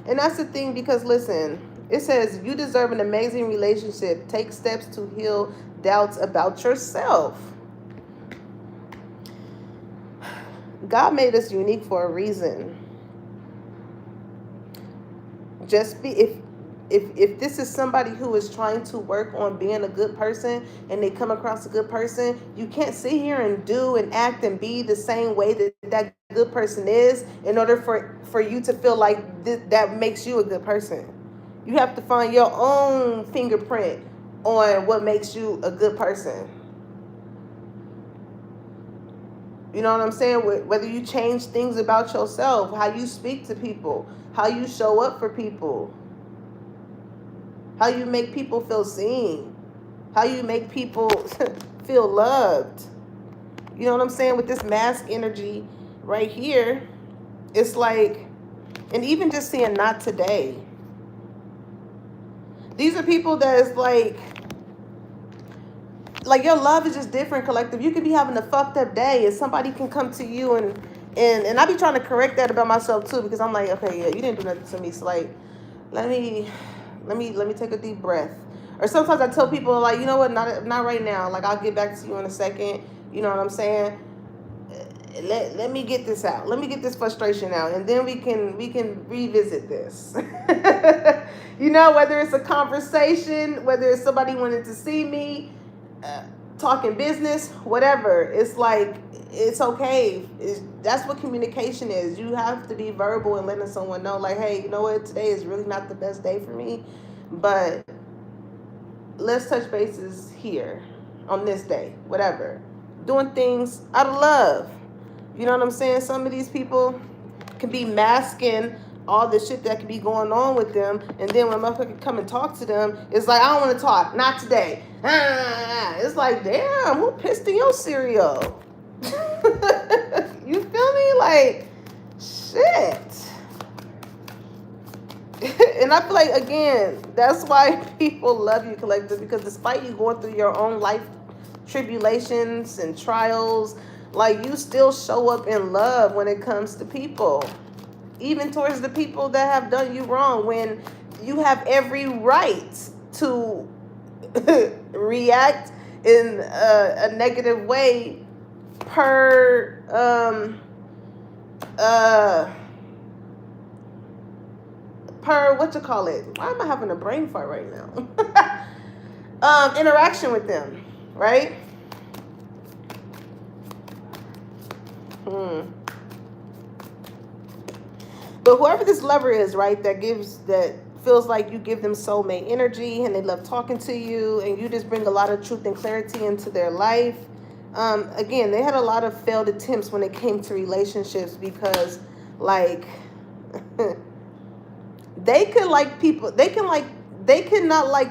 And that's the thing, because listen, it says you deserve an amazing relationship. Take steps to heal doubts about yourself. God made us unique for a reason. Just be if this is somebody who is trying to work on being a good person and they come across a good person, you can't sit here and do and act and be the same way that good person is in order for you to feel like that makes you a good person. You have to find your own fingerprint on what makes you a good person. You know what I'm saying? Whether you change things about yourself, how you speak to people, how you show up for people, how you make people feel seen, how you make people feel loved. You know what I'm saying? With this mask energy right here, it's like, and even just seeing not today. These are people that is like your love is just different, collective. You could be having a fucked up day and somebody can come to you and I be trying to correct that about myself too, because I'm like, okay, yeah, you didn't do nothing to me. So like, let me take a deep breath. Or sometimes I tell people like, you know what, not right now. Like, I'll get back to you in a second. You know what I'm saying? Let me get this out. Let me get this frustration out, and then we can revisit this. Whether it's a conversation, whether it's somebody wanting to see me, talking business, whatever. It's like, it's okay. That's what communication is. You have to be verbal and letting someone know, like, hey, you know what, today is really not the best day for me, but let's touch bases here on this day, whatever. Doing things out of love. You know what I'm saying? Some of these people can be masking all the shit that could be going on with them, and then when a motherfucker come and talk to them, it's like, I don't want to talk, not today. It's like, damn, who pissed in your cereal? You feel me? Like, shit. And I feel like, again, that's why people love you, collective, because despite you going through your own life tribulations and trials, like, you still show up in love when it comes to people, even towards the people that have done you wrong, when you have every right to react in a negative way per what you call it? Why am I having a brain fart right now? Interaction with them, right? But whoever this lover is, right, that feels like you give them soulmate energy and they love talking to you and you just bring a lot of truth and clarity into their life. Again, they had a lot of failed attempts when it came to relationships because, like, they cannot like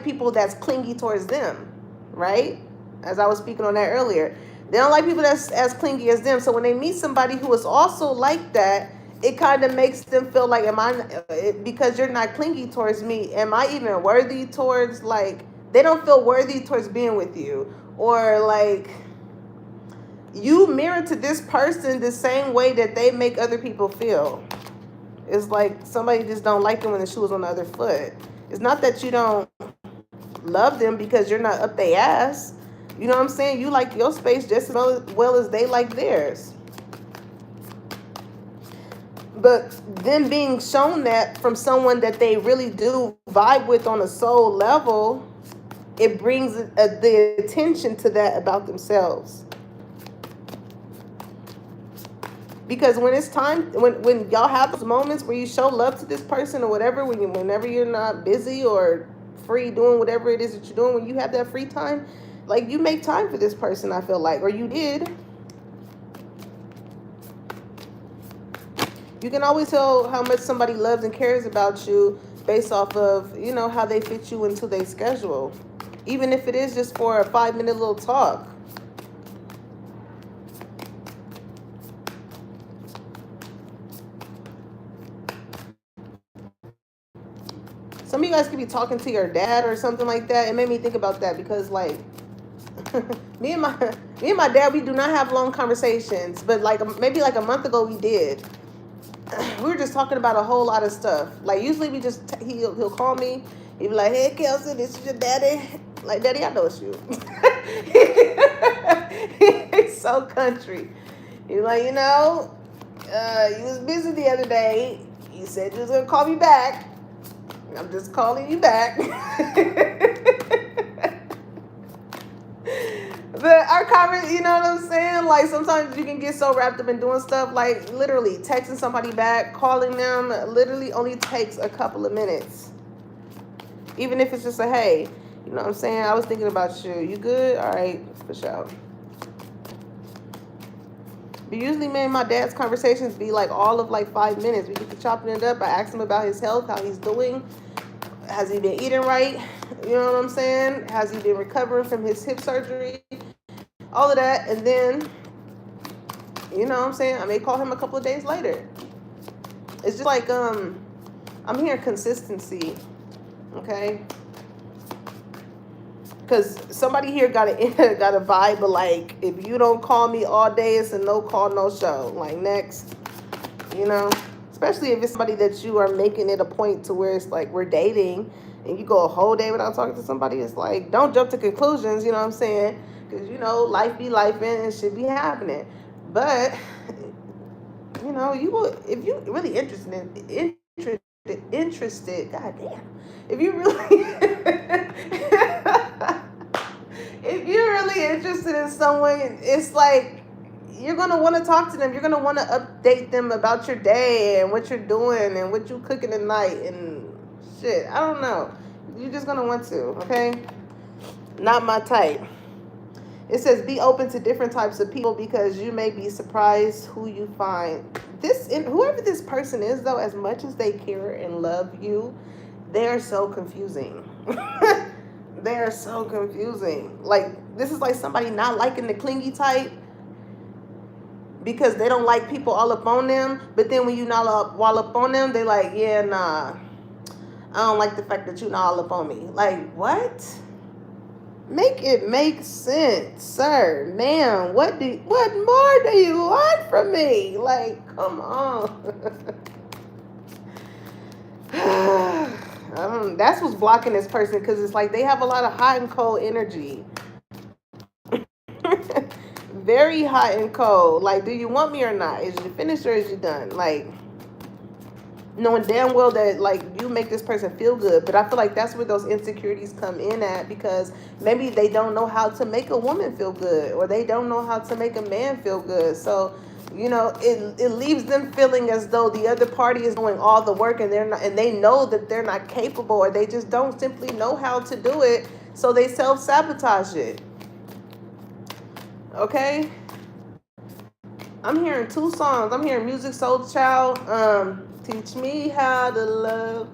people that's clingy towards them, right? As I was speaking on that earlier. They don't like people that's as clingy as them. So when they meet somebody who is also like that, it kind of makes them feel like, because you're not clingy towards me, am I even worthy towards, like, they don't feel worthy towards being with you. Or like, you mirror to this person the same way that they make other people feel. It's like somebody just don't like them when the shoe is on the other foot. It's not that you don't love them because you're not up their ass. You know what I'm saying? You like your space just as well as they like theirs. But them being shown that from someone that they really do vibe with on a soul level, it brings the attention to that about themselves. Because when it's time, when y'all have those moments where you show love to this person or whatever, whenever you're not busy or free doing whatever it is that you're doing, when you have that free time, like, you make time for this person, I feel like, or you did. You can always tell how much somebody loves and cares about you based off of, how they fit you into their schedule. Even if it is just for a 5-minute little talk. Some of you guys could be talking to your dad or something like that. It made me think about that because, like, me and my dad, we do not have long conversations, but maybe a month ago we did. We were just talking about a whole lot of stuff. Like, usually we just he'll call me. He'll be like, "Hey, Kelsey, this is your daddy." Like, "Daddy, I know it's you." He's so country. He's like, "You was busy the other day. You said you was gonna call me back. I'm just calling you back." But our conversation, you know what I'm saying? Like, sometimes you can get so wrapped up in doing stuff, like, literally texting somebody back, calling them, literally only takes a couple of minutes. Even if it's just a, "Hey, you know what I'm saying? I was thinking about you. You good? All right, for sure." But usually, me and my dad's conversations be all of 5 minutes. We get to chopping it up. I ask him about his health, how he's doing. Has he been eating right? You know what I'm saying? Has he been recovering from his hip surgery? All of that. And then, you know what I'm saying, I may call him a couple of days later. It's just like, I'm hearing consistency. Okay? Because somebody here got a vibe of if you don't call me all day, it's a no call, no show. Like, next, especially if it's somebody that you are making it a point to where it's like we're dating and you go a whole day without talking to somebody. It's like, don't jump to conclusions, you know what I'm saying? Because, life be life and shit be happening. But, you will, if you're really interested, goddamn, if you really, if you're really interested in someone, it's like, you're going to want to talk to them. You're going to want to update them about your day and what you're doing and what you're cooking at night and shit. I don't know. You're just going to want to, okay? Not my type. It says, be open to different types of people because you may be surprised who you find. Whoever this person is, though, as much as they care and love you, they are so confusing. They are so confusing. Like, this is like somebody not liking the clingy type because they don't like people all up on them. But then when you not all up on them, they like, "Yeah, nah, I don't like the fact that you not all up on me." Like, what? Make it make sense, sir, ma'am. What more do you want from me? Like, come on. That's what's blocking this person, because it's like they have a lot of hot and cold energy. Very hot and cold. Like, do you want me or not? Is you finished or is you done? Like, knowing damn well that, like, you make this person feel good. But I feel like that's where those insecurities come in at, because maybe they don't know how to make a woman feel good, or they don't know how to make a man feel good. So, it leaves them feeling as though the other party is doing all the work, and they're not, and they know that they're not capable, or they just don't simply know how to do it. So they self-sabotage it. Okay? I'm hearing two songs. I'm hearing Musiq Soulchild, Teach Me How to Love,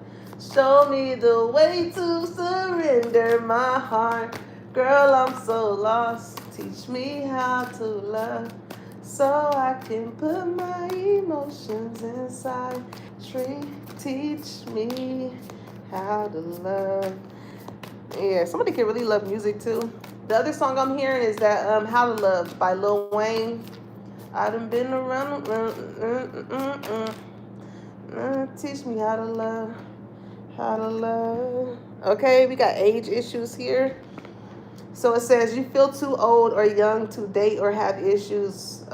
Show Me the Way to Surrender My Heart. Girl, I'm so lost. Teach me how to love, so I can put my emotions inside. Teach me how to love. Yeah, somebody can really love music too. The other song I'm hearing is that How to Love by Lil Wayne. I done been around. Teach me how to love. Okay, we got age issues here. So it says you feel too old or young to date or have issues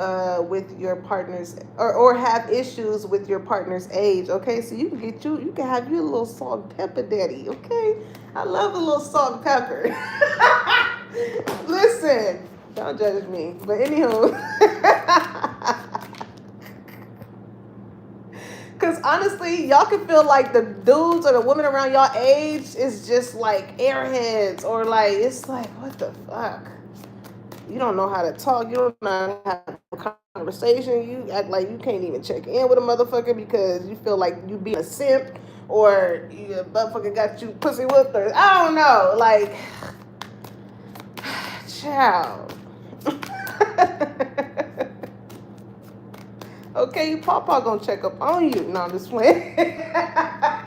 with your partner's or have issues with your partner's age. Okay, so you can have you a little salt and pepper daddy. Okay, I love a little salt and pepper. Listen, don't judge me, but anywho. Because honestly, y'all can feel like the dudes or the women around y'all age is just like airheads, or like, it's like, what the fuck? You don't know how to talk. You don't know how to have a conversation. You act like you can't even check in with a motherfucker because you feel like you being a simp, or you motherfucker got you pussy whipped, or I don't know. Like, child. Okay, Papa gonna check up on you. No, I'm just playing. I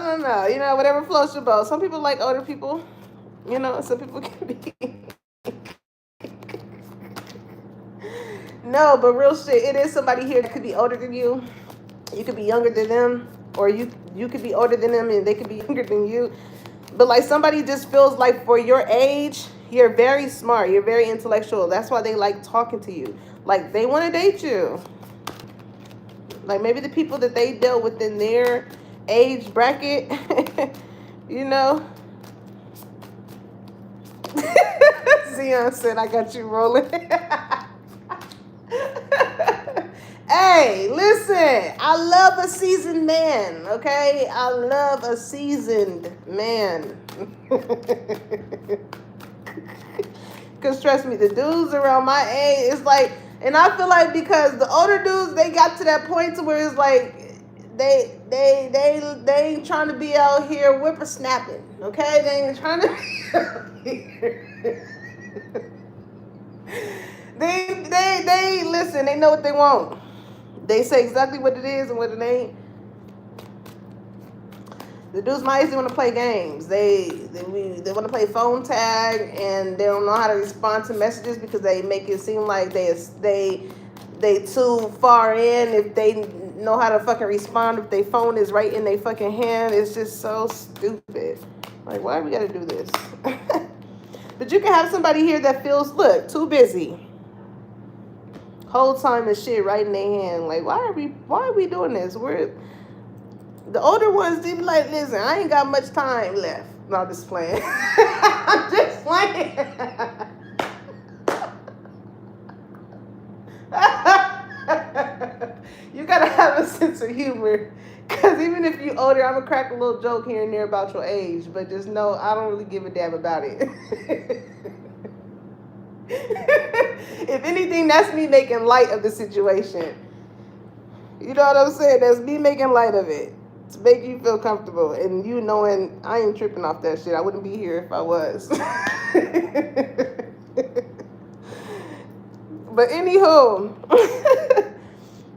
don't know. You know, whatever floats your boat. Some people like older people. You know, some people can be. No, but real shit. It is somebody here that could be older than you. You could be younger than them, or you could be older than them and they could be younger than you. But like somebody just feels like for your age, you're very smart. You're very intellectual. That's why they like talking to you. Like they want to date you. Like maybe the people that they dealt with in their age bracket, you know. Zion said, I got you rolling. Hey, listen, I love a seasoned man, okay? I love a seasoned man. Because trust me, the dudes around my age, it's like, and I feel like because the older dudes, they got to that point to where it's like, they ain't trying to be out here whippersnapping, okay? They ain't trying to be out here. They listen, they know what they want. They say exactly what it is and what it ain't. The dudes my age, they want to play games. They want to play phone tag, and they don't know how to respond to messages because they make it seem like they too far in if they know how to fucking respond if their phone is right in their fucking hand. It's just so stupid. Like, why do we gotta do this? But you can have somebody here that feels, look, too busy. Whole time the shit right in their hand. Like, why are we doing this? We're the older ones, they be like, listen, I ain't got much time left. No, I'm just playing. I'm just playing. You gotta have a sense of humor. Because even if you older, I'm gonna crack a little joke here and there about your age. But just know, I don't really give a damn about it. If anything, that's me making light of the situation. You know what I'm saying? That's me making light of it to make you feel comfortable, and you knowing I ain't tripping off that shit. I wouldn't be here if I was. But anywho,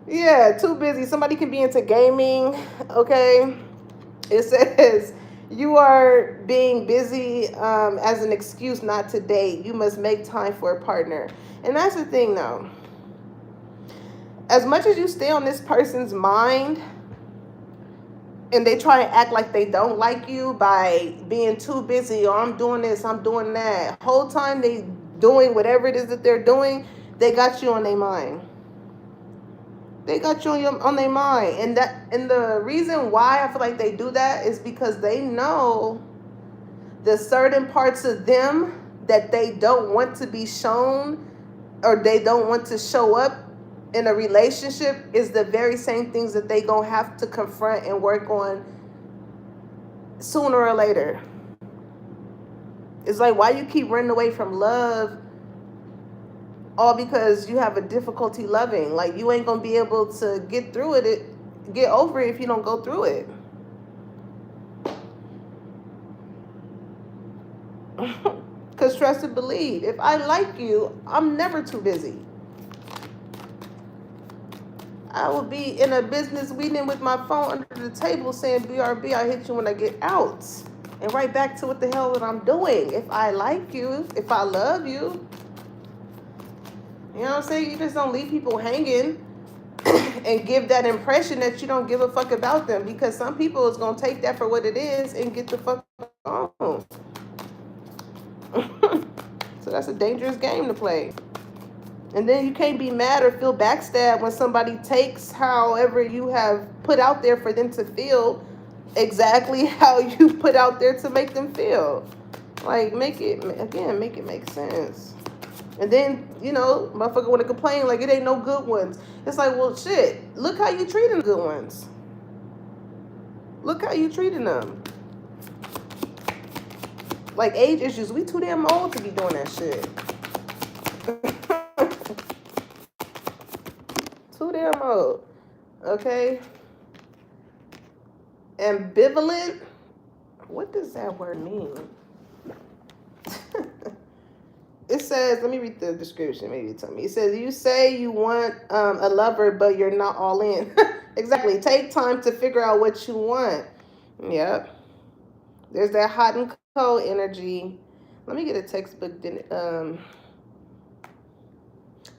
yeah, too busy. Somebody can be into gaming, okay? It says you are being busy as an excuse not to date. You must make time for a partner. And that's the thing, though. As much as you stay on this person's mind and they try to act like they don't like you by being too busy, or I'm doing this, I'm doing that. Whole time they doing whatever it is that they're doing, they got you on their mind. They got you on their mind. And the reason why I feel like they do that is because they know the certain parts of them that they don't want to be shown, or they don't want to show up in a relationship, is the very same things that they gonna have to confront and work on sooner or later. It's like, why you keep running away from love, all because you have a difficulty loving. Like, you ain't gonna be able to get through it, get over it if you don't go through it. Because trust and believe, if I like you, I'm never too busy. I will be in a business meeting with my phone under the table saying, BRB, I hit you when I get out. And right back to what the hell that I'm doing. If I like you, if I love you. You know what I'm saying? You just don't leave people hanging. and give that impression that you don't give a fuck about them, because some people is gonna take that for what it is and get the fuck on. So that's a dangerous game to play. And then you can't be mad or feel backstabbed when somebody takes however you have put out there for them to feel exactly how you put out there to make them feel. Like, make it make sense. And then, motherfucker want to complain like it ain't no good ones. It's like, well, shit, look how you treating the good ones. Look how you treating them. Like, age issues, we too damn old to be doing that shit. Too damn old. Okay? Ambivalent? What does that word mean? It says, let me read the description. Maybe tell me. It says, you say you want a lover, but you're not all in. Exactly. Take time to figure out what you want. Yep. There's that hot and cold energy. Let me get a textbook.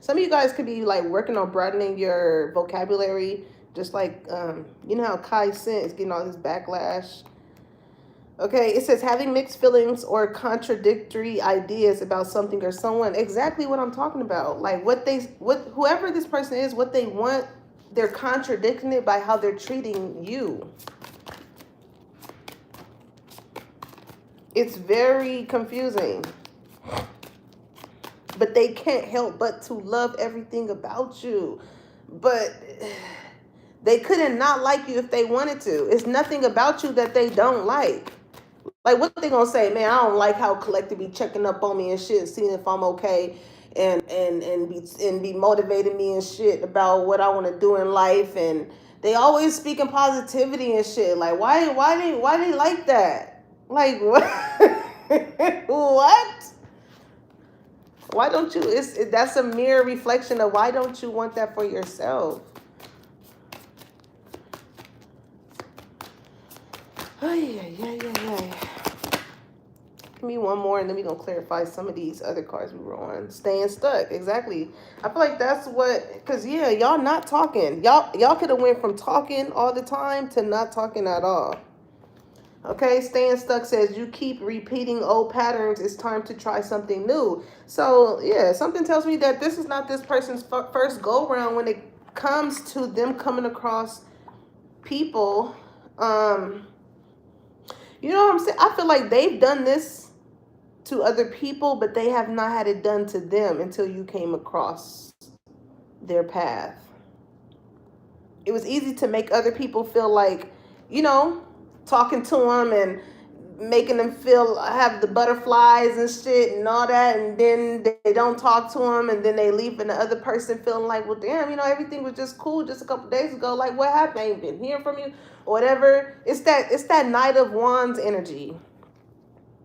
Some of you guys could be like working on broadening your vocabulary. Just like, you know how Kai Sent is getting all this backlash. Okay, it says having mixed feelings or contradictory ideas about something or someone. Exactly what I'm talking about. Like whoever this person is, what they want, they're contradicting it by how they're treating you. It's very confusing. But they can't help but to love everything about you. But they couldn't not like you if they wanted to. It's nothing about you that they don't like. Like, what they gonna say? Man, I don't like how Collective be checking up on me and shit, seeing if I'm okay, and be motivating me and shit about what I want to do in life. And they always speaking positivity and shit. Like, why they like that? Like, what? What? Why don't you? That's a mere reflection of why don't you want that for yourself? Yeah. Give me one more and then we're going to clarify some of these other cards we were on. Staying stuck. Exactly. I feel like that's what, because yeah, y'all not talking. Y'all could have went from talking all the time to not talking at all. Okay, staying stuck says you keep repeating old patterns. It's time to try something new. So yeah, something tells me that this is not this person's first go round when it comes to them coming across people. You know what I'm saying? I feel like they've done this to other people, but they have not had it done to them until you came across their path. It was easy to make other people feel like, talking to them and making them have the butterflies and shit and all that, and then they don't talk to them, and then they leave, and the other person feeling like, well, damn, everything was just cool just a couple days ago. Like, what happened? I ain't been hearing from you or whatever. It's that Knight of Wands energy.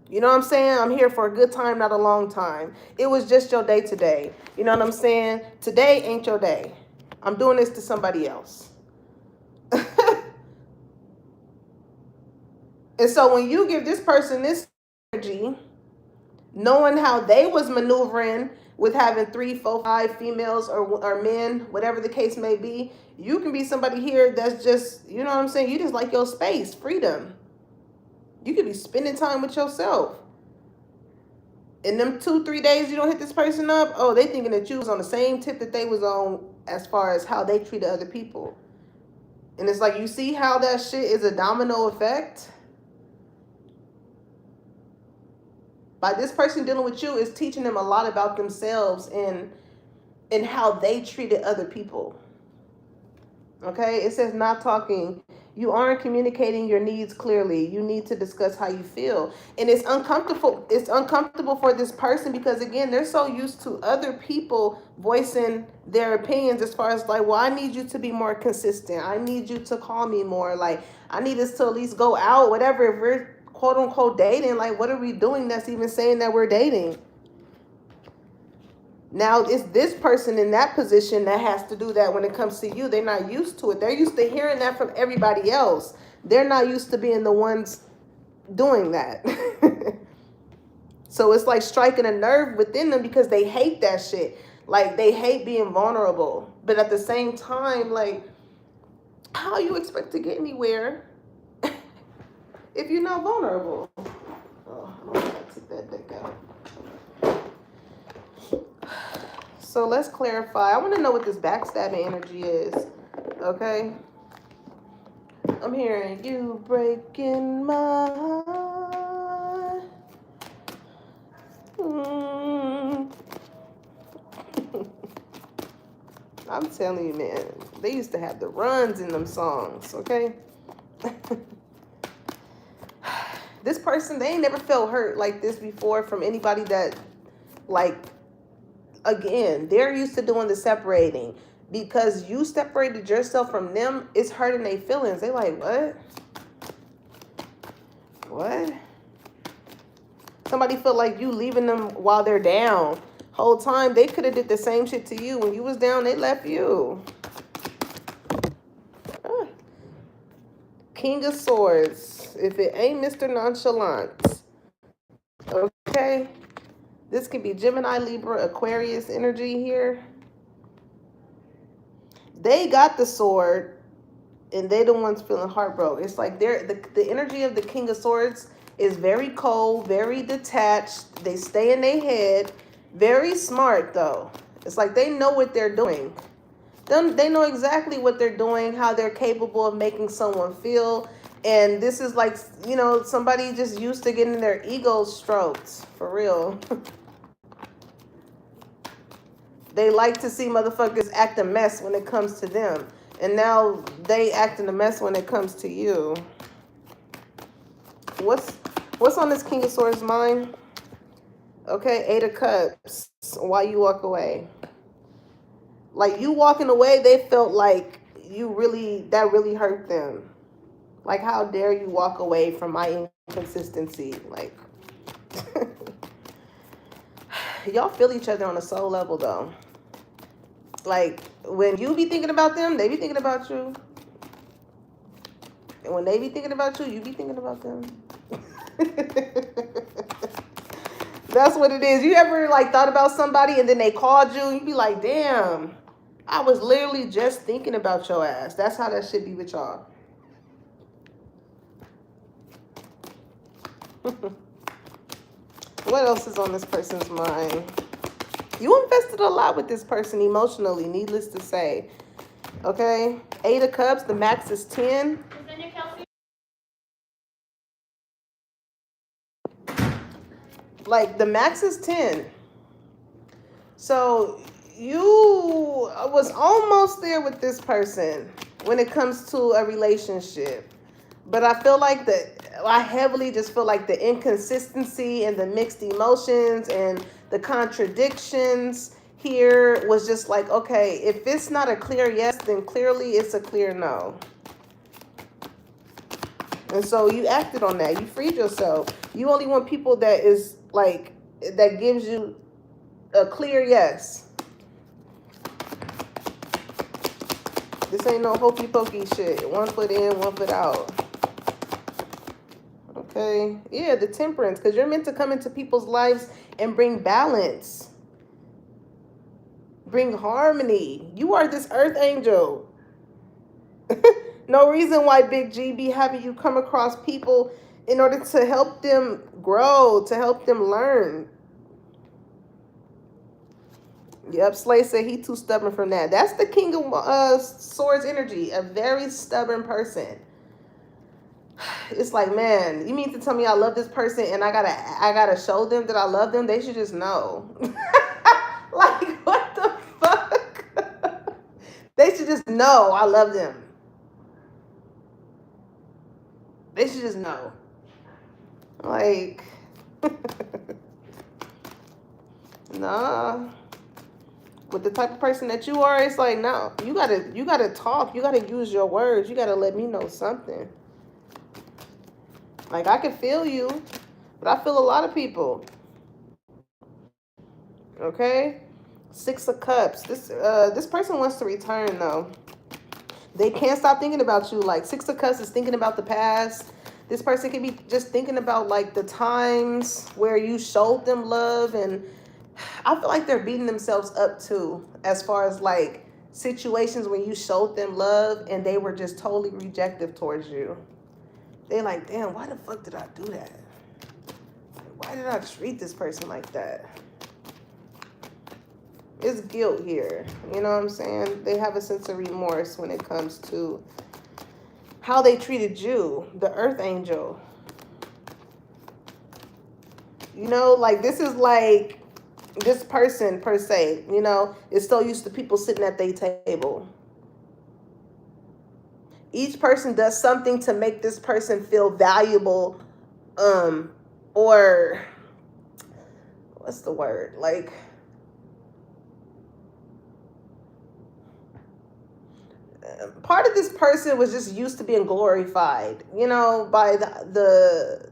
You know what I'm saying? I'm here for a good time, not a long time. It was just your day today. You know what I'm saying? Today ain't your day. I'm doing this to somebody else. And so when you give this person this energy, knowing how they was maneuvering with having 3, 4, 5 females or men, whatever the case may be, you can be somebody here that's just, you know what I'm saying? You just like your space, freedom. You could be spending time with yourself. In them 2-3 days you don't hit this person up, oh, they thinking that you was on the same tip that they was on as far as how they treated other people. And it's like, you see how that shit is a domino effect? By this person dealing with you is teaching them a lot about themselves and how they treated other people. Okay, it says not talking. You aren't communicating your needs clearly. You need to discuss how you feel. And it's uncomfortable. It's uncomfortable for this person because, again, they're so used to other people voicing their opinions as far as like, well, I need you to be more consistent. I need you to call me more. Like, I need us to at least go out, whatever. If we're quote unquote dating, like, what are we doing that's even saying that we're dating? Now it's this person in that position that has to do that when it comes to you. They're not used to it. They're used to hearing that from everybody else. They're not used to being the ones doing that. So it's like striking a nerve within them because they hate that shit. Like, they hate being vulnerable. But at the same time, like, how you expect to get anywhere if you're not vulnerable? Oh, I'm gonna take that back out. So let's clarify. I want to know what this backstabbing energy is. Okay? I'm hearing you breaking my heart. I'm telling you, man, they used to have the runs in them songs, okay? This person, they ain't never felt hurt like this before from anybody that, like, again, they're used to doing the separating. Because you separated yourself from them, it's hurting their feelings. They like, what? What? Somebody feel like you leaving them while they're down. Whole time, they could have did the same shit to you. When you was down, they left you. King of Swords. If it ain't Mr. Nonchalant. Okay? This could be Gemini, Libra, Aquarius energy here. They got the sword, and they the ones feeling heartbroken. It's like the energy of the King of Swords is very cold, very detached. They stay in their head. Very smart, though. It's like they know what they're doing. They know exactly what they're doing, how they're capable of making someone feel. And this is like, you know, somebody just used to getting their ego stroked. For real. They like to see motherfuckers act a mess when it comes to them. And now they acting a mess when it comes to you. What's on this King of Swords mind? Okay, 8 of Cups. Why you walk away? Like, you walking away, they felt like that really hurt them. Like, how dare you walk away from my inconsistency? Like, y'all feel each other on a soul level, though. Like, when you be thinking about them, they be thinking about you. And when they be thinking about you, you be thinking about them. That's what it is. You ever, like, thought about somebody and then they called you and you be like, damn, I was literally just thinking about your ass. That's how that shit be with y'all. What else is on this person's mind? You invested a lot with this person emotionally, needless to say. Okay? 8 of Cups, the max is 10. Like, the max is 10. So, you was almost there with this person when it comes to a relationship. But I feel like I heavily just feel like the inconsistency and the mixed emotions and the contradictions here was just like, okay, if it's not a clear yes, then clearly it's a clear no. And so you acted on that. You freed yourself. You only want people that is like, that gives you a clear yes. This ain't no hokey pokey shit. 1 foot in, 1 foot out. Okay. Yeah, the Temperance. Because you're meant to come into people's lives and bring balance. Bring harmony. You are this earth angel. No reason why Big G be having you come across people in order to help them grow, to help them learn. Yep, Slay said he too stubborn from that. That's the King of Swords energy, a very stubborn person. It's like, man, you mean to tell me I love this person and I gotta show them that I love them? They should just know. Like, what the fuck? They should just know I love them. They should just know. Like, nah. With the type of person that you are, it's like, no, you gotta talk. You gotta use your words. You gotta let me know something. Like, I can feel you, but I feel a lot of people. Okay? 6 of Cups. This person wants to return, though. They can't stop thinking about you. Like, 6 of Cups is thinking about the past. This person could be just thinking about, like, the times where you showed them love. And I feel like they're beating themselves up too, as far as like situations when you showed them love and they were just totally rejective towards you. They like, damn, why the fuck did I do that? Why did I treat this person like that? It's guilt here. You know what I'm saying? They have a sense of remorse when it comes to how they treated you, the earth angel. You know, like this is like this person per se, you know, is so used to people sitting at their table. Each person does something to make this person feel valuable, or what's the word? Like, part of this person was just used to being glorified, you know, by the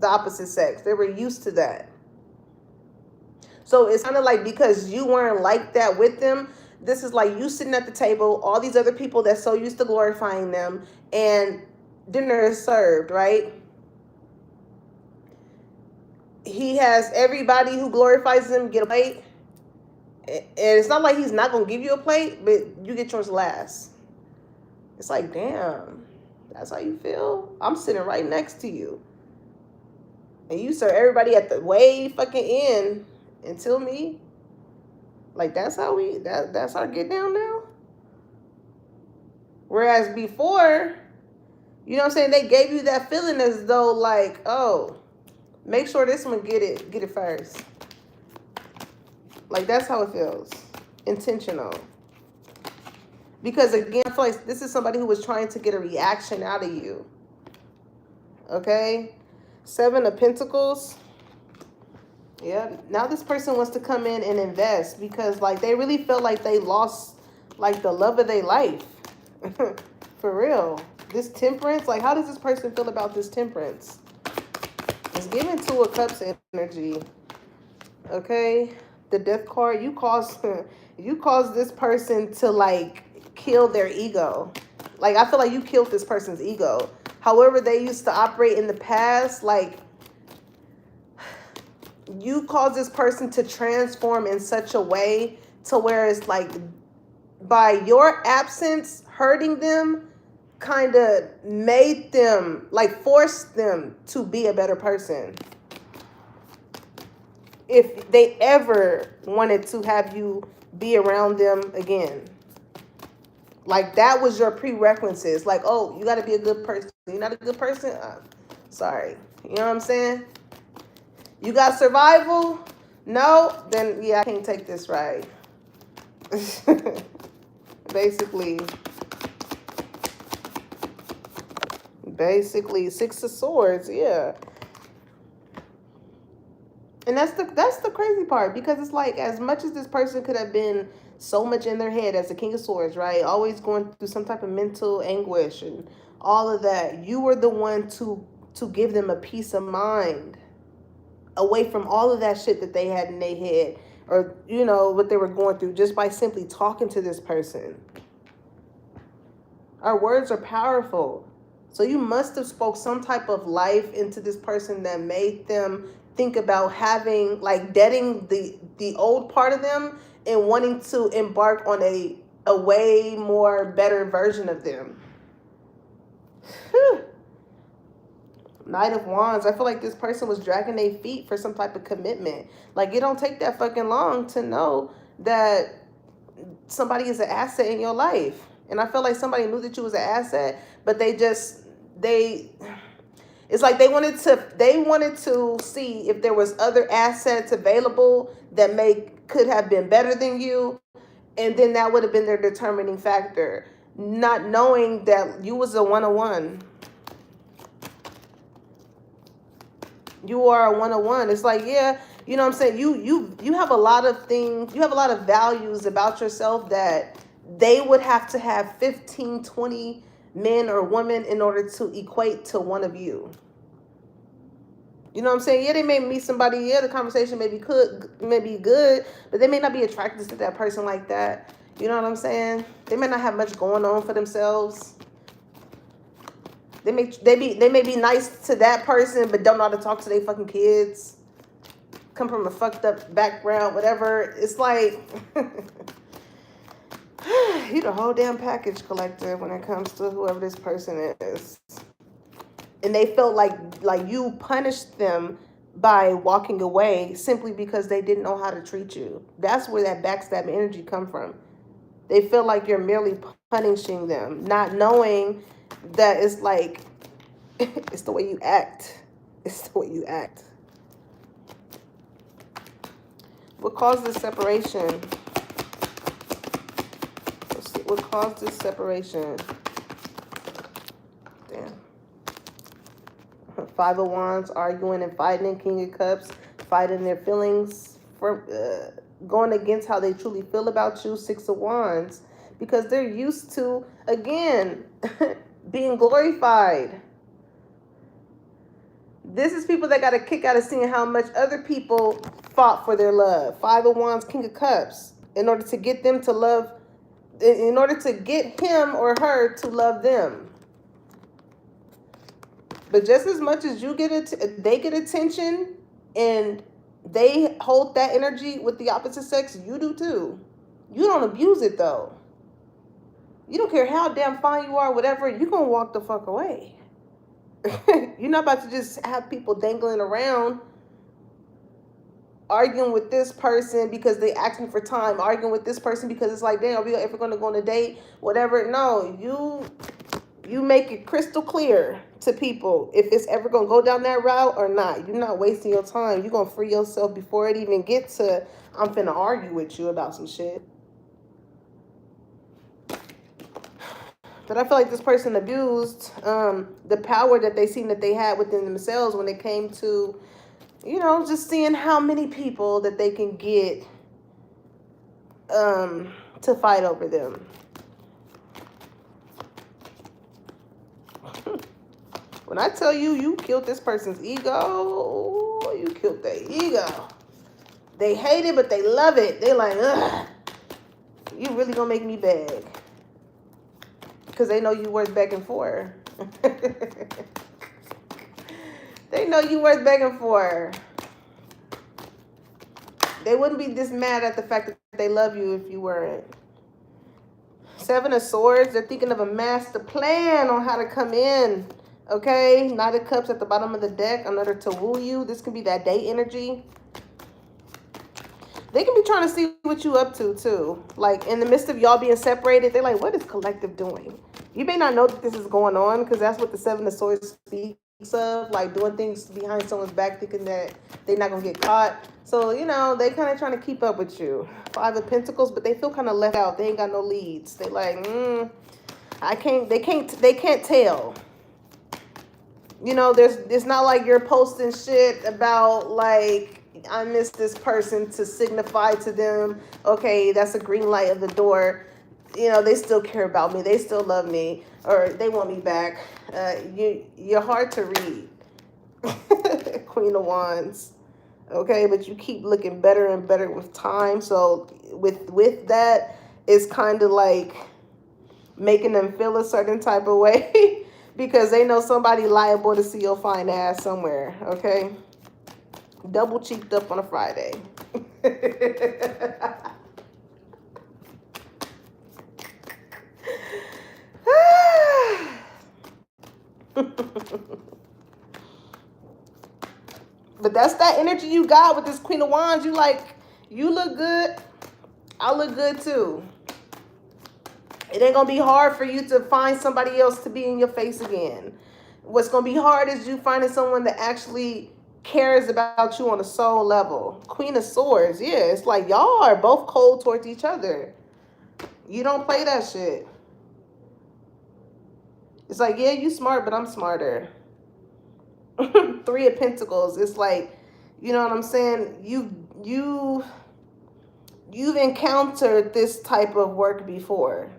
opposite sex. They were used to that. So it's kind of like because you weren't like that with them, this is like you sitting at the table, all these other people that's so used to glorifying them, and dinner is served, right? He has everybody who glorifies him get a plate. And it's not like he's not going to give you a plate, but you get yours last. It's like, damn, that's how you feel? I'm sitting right next to you. And you serve everybody at the way fucking end until me. Like, that's how that's our get down now. Whereas before, you know what I'm saying, they gave you that feeling as though like, oh, make sure this one get it first. Like, that's how it feels. Intentional. Because again, I feel like this is somebody who was trying to get a reaction out of you. Okay? 7 of Pentacles. Yeah. Now this person wants to come in and invest because like they really felt like they lost like the love of their life. For real. This Temperance, like how does this person feel about this Temperance? It's giving 2 of Cups energy. Okay? The Death card, you cause this person to like kill their ego. Like I feel like you killed this person's ego. However they used to operate in the past, like you caused this person to transform in such a way to where it's like by your absence hurting them kind of made them like forced them to be a better person. If they ever wanted to have you be around them again. Like that was your prerequisites. Like, oh, you got to be a good person. You're not a good person? Sorry. You know what I'm saying? You got survival? No? Then, yeah, I can't take this ride. Basically, 6 of Swords, yeah. And that's the crazy part because it's like as much as this person could have been so much in their head as the King of Swords, right? Always going through some type of mental anguish and all of that. You were the one to give them a peace of mind away from all of that shit that they had in their head or, you know, what they were going through just by simply talking to this person. Our words are powerful. So you must have spoke some type of life into this person that made them think about having, like, deading the old part of them and wanting to embark on a way more better version of them. Whew. Knight of Wands. I feel like this person was dragging their feet for some type of commitment. Like, it don't take that fucking long to know that somebody is an asset in your life. And I feel like somebody knew that you was an asset, but it's like they wanted to see if there was other assets available that could have been better than you, and then that would have been their determining factor, not knowing that you was a 101. You are a 101. It's like, yeah, you know what I'm saying? You have a lot of things, you have a lot of values about yourself that they would have to have 15, 20 men or women in order to equate to one of you. You know what I'm saying? Yeah, they may meet somebody. Yeah, the conversation may be good, but they may not be attracted to that person like that. You know what I'm saying? They may not have much going on for themselves. They may be nice to that person, but don't know how to talk to their fucking kids. come from a fucked up background, whatever. It's like you the whole damn package collector when it comes to whoever this person is. And they felt like you punished them by walking away simply because they didn't know how to treat you. That's where that backstab energy come from. They feel like you're merely punishing them, not knowing that it's like it's the way you act. It's the way you act. What caused this separation? Let's see. What caused this separation? Damn. Five of Wands, arguing and fighting. King of Cups, fighting their feelings, for going against how they truly feel about you. Six of Wands, because they're used to, again, being glorified. This is people that got a kick out of seeing how much other people fought for their love. Five of Wands, King of Cups, in order to get them to love, in order to get him or her to love them. But just as much as you get it, they get attention and they hold that energy with the opposite sex, you do too. You don't abuse it though. You don't care how damn fine you are, whatever, you're going to walk the fuck away. You're not about to just have people dangling around, arguing with this person because they asking for time, arguing with this person because it's like, damn, are we ever going to go on a date, whatever. No, you make it crystal clear to people if it's ever going to go down that route or not. You're not wasting your time. You're going to free yourself before it even gets to, I'm finna argue with you about some shit. But I feel like this person abused the power that they seen that they had within themselves when it came to, you know, just seeing how many people that they can get to fight over them. When I tell you, you killed this person's ego, you killed their ego. They hate it, but they love it. They like, ugh, you really gonna make me beg. Because they know you worth begging for. They know you worth begging for. They wouldn't be this mad at the fact that they love you if you weren't. Seven of Swords, they're thinking of a master plan on how to come in. Okay, Knight of Cups at the bottom of the deck, another to woo you. This can be that date energy. They can be trying to see what you up to, too. Like, in the midst of y'all being separated, they're like, what is collective doing? You may not know that this is going on, because that's what the Seven of Swords speaks of. Like, doing things behind someone's back, thinking that they're not going to get caught. So, you know, they kind of trying to keep up with you. Five of Pentacles, but they feel kind of left out. They ain't got no leads. They like, they can't tell. You know, it's not like you're posting shit about, like, I miss this person to signify to them, okay, that's a green light of the door. You know, they still care about me. They still love me, or they want me back. You're hard to read. Queen of Wands. Okay, but you keep looking better and better with time. So with that, it's kind of like making them feel a certain type of way because they know somebody liable to see your fine ass somewhere. Okay. Double cheeked up on a Friday. But that's that energy you got with this Queen of Wands. You like, you look good, I look good too. It ain't gonna be hard for you to find somebody else to be in your face again. What's gonna be hard is you finding someone that actually cares about you on a soul level. Queen of Swords, yeah, it's like y'all are both cold towards each other. You don't play that shit. It's like, yeah, you smart, but I'm smarter. Three of Pentacles, it's like, you know what I'm saying? You've encountered this type of work before.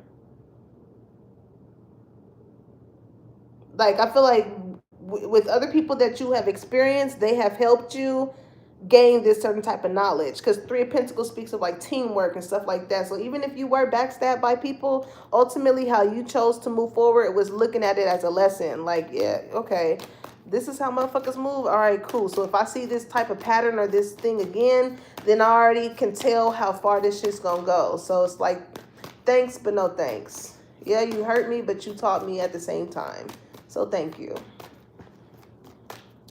Like, I feel like with other people that you have experienced, they have helped you gain this certain type of knowledge, because Three of Pentacles speaks of like teamwork and stuff like that. So even if you were backstabbed by people, ultimately how you chose to move forward was looking at it as a lesson. Like, yeah, okay, This is how motherfuckers move. All right, cool. So if I see this type of pattern or this thing again, then I already can tell how far this shit's gonna go. So it's like, thanks, but no thanks. Yeah, you hurt me, but you taught me at the same time. So thank you.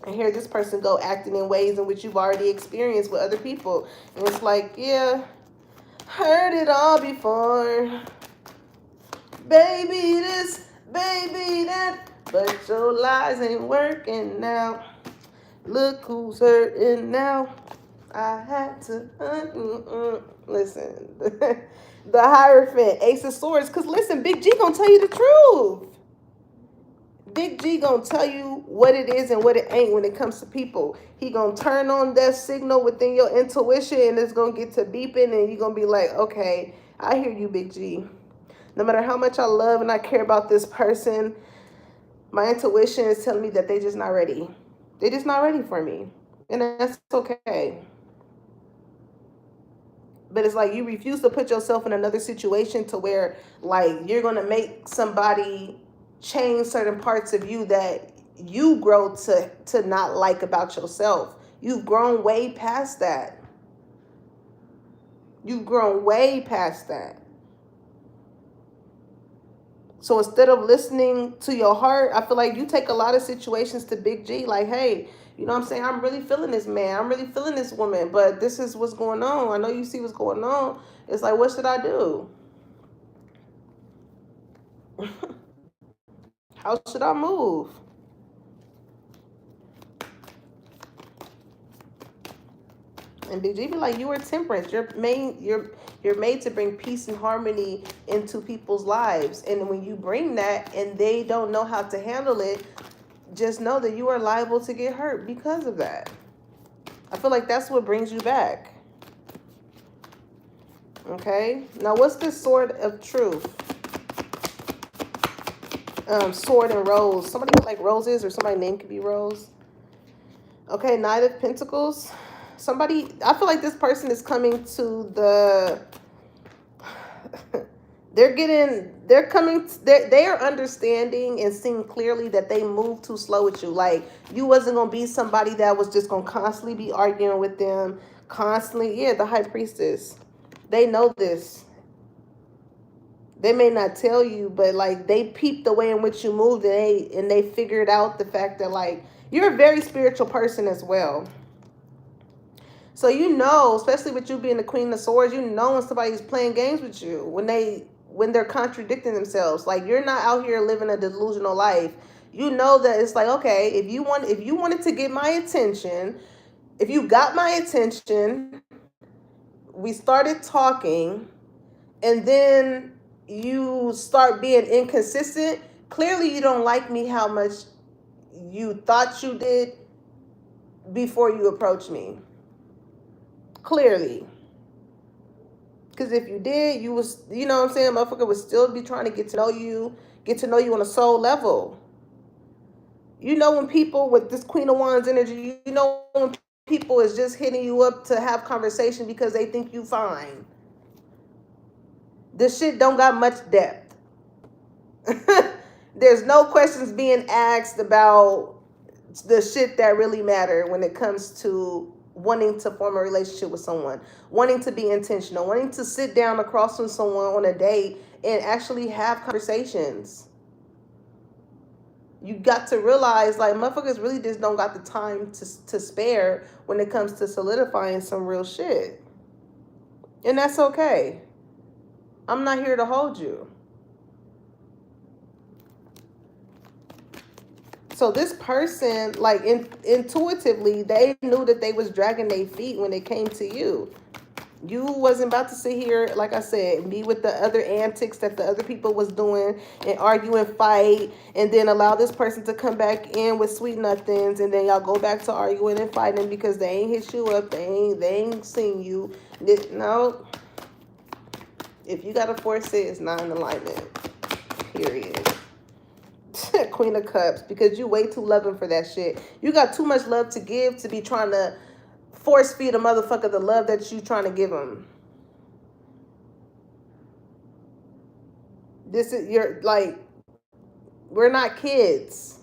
And here this person go acting in ways in which you've already experienced with other people. And it's like, yeah, heard it all before. Baby this, baby that. But your lies ain't working now. Look who's hurting now. I had to listen. The Hierophant, Ace of Swords. Because listen, Big G gonna tell you the truth. Big G gonna tell you what it is and what it ain't when it comes to people. He gonna turn on that signal within your intuition and it's gonna get to beeping and you're gonna be like, okay, I hear you, Big G. No matter how much I love and I care about this person, my intuition is telling me that they just not ready. They're just not ready for me. And that's okay. But it's like you refuse to put yourself in another situation to where like you're gonna make somebody change certain parts of you that you grow to not like about yourself. You've grown way past that. You've grown way past that. So instead of listening to your heart, I feel like you take a lot of situations to Big G like, hey, you know what I'm saying? I'm really feeling this man. I'm really feeling this woman. But this is what's going on. I know you see what's going on. It's like, what should I do? How should I move? And Big G be like, you are temperance. You're made to bring peace and harmony into people's lives. And when you bring that and they don't know how to handle it, just know that you are liable to get hurt because of that. I feel like that's what brings you back. Okay. Now, what's this sword of truth? Sword and rose. Somebody like roses, or somebody's name could be Rose. Okay, Knight of Pentacles. Somebody, I feel like this person is coming to the. They are understanding and seeing clearly that they moved too slow with you. Like, you wasn't going to be somebody that was just going to constantly be arguing with them. Constantly, yeah, the High Priestess. They know this. They may not tell you, but like they peeped the way in which you moved and they figured out the fact that like you're a very spiritual person as well. So you know, especially with you being the Queen of Swords, you know when somebody's playing games with you, when they're contradicting themselves. Like, you're not out here living a delusional life. You know that it's like, okay, if you wanted to get my attention, if you got my attention, we started talking, and then you start being inconsistent. Clearly you don't like me how much you thought you did before you approached me. Clearly. Because if you did, you was, you know what I'm saying, motherfucker would still be trying to get to know you on a soul level. You know when people with this Queen of Wands energy, you know when people is just hitting you up to have conversation because they think you fine. This shit don't got much depth. There's no questions being asked about the shit that really matter when it comes to wanting to form a relationship with someone, wanting to be intentional, wanting to sit down across from someone on a date and actually have conversations. You got to realize, like, motherfuckers really just don't got the time to spare when it comes to solidifying some real shit. And that's okay. I'm not here to hold you. So this person, like, intuitively, they knew that they was dragging their feet when it came to you. You wasn't about to sit here, like I said, be with the other antics that the other people was doing and argue and fight, and then allow this person to come back in with sweet nothings, and then y'all go back to arguing and fighting because they ain't hit you up, they ain't seen you. No. If you gotta force it, it's not in alignment. Period. Queen of Cups, because you way too loving for that shit. You got too much love to give to be trying to force feed a motherfucker the love that you trying to give him. This is, you're like, we're not kids.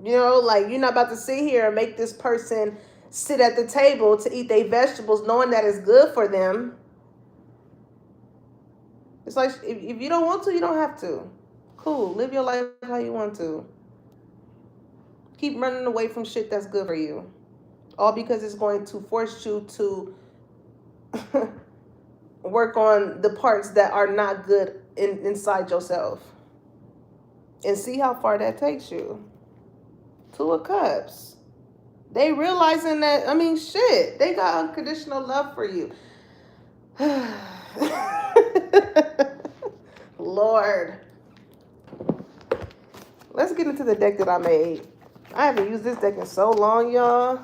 You know, like you're not about to sit here and make this person sit at the table to eat their vegetables knowing that it's good for them. It's like, if you don't want to, you don't have to. Cool. Live your life how you want to. Keep running away from shit that's good for you. All because it's going to force you to work on the parts that are not good inside yourself. And see how far that takes you. Two of Cups. They realizing that, I mean, shit, they got unconditional love for you. Lord. Let's get into the deck that I made. I haven't used this deck in so long, y'all.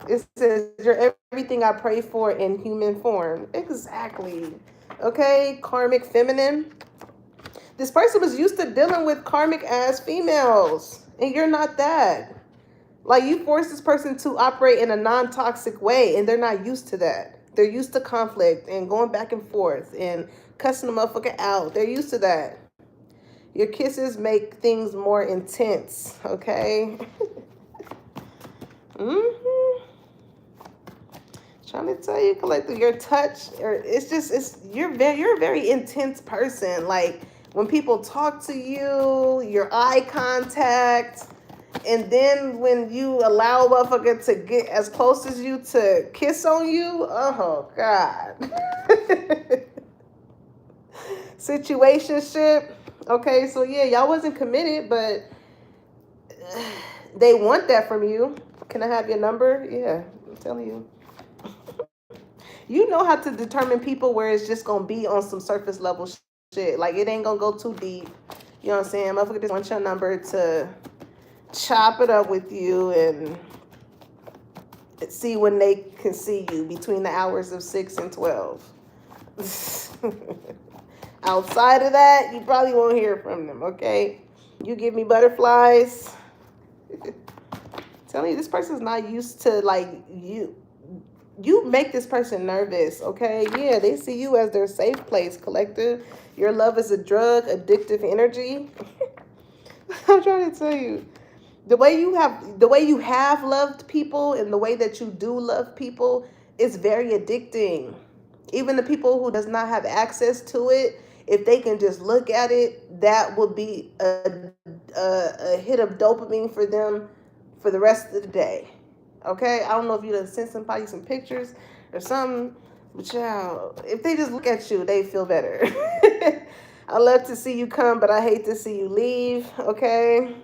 It says, you're everything I pray for in human form. Exactly. Okay, karmic feminine. This person was used to dealing with karmic ass females. And you're not that. Like, you force this person to operate in a non-toxic way, and they're not used to that. They're used to conflict and going back and forth and cussing the motherfucker out. They're used to that. Your kisses make things more intense, okay? Trying to tell you, collective, your touch, or you're a very intense person. Like, when people talk to you, your eye contact, and then when you allow a motherfucker to get as close as you to kiss on you, oh God. Situationship. Okay, so yeah, y'all wasn't committed, but they want that from you. Can I have your number? Yeah, I'm telling you. You know how to determine people where it's just gonna be on some surface level shit. Like, it ain't gonna go too deep. You know what I'm saying? Motherfucker just want your number to chop it up with you and see when they can see you between the hours of 6 and 12. Outside of that, you probably won't hear from them, okay? You give me butterflies. Telling you, this person's not used to, like, you make this person nervous, okay? Yeah, they see you as their safe place, collective. Your love is a drug, addictive energy. I'm trying to tell you. The way you have loved people and the way that you do love people is very addicting. Even the people who does not have access to it, if they can just look at it, that would be a hit of dopamine for them for the rest of the day. Okay? I don't know if you done sent somebody some pictures or something, but child, if they just look at you, they feel better. I love to see you come, but I hate to see you leave. Okay?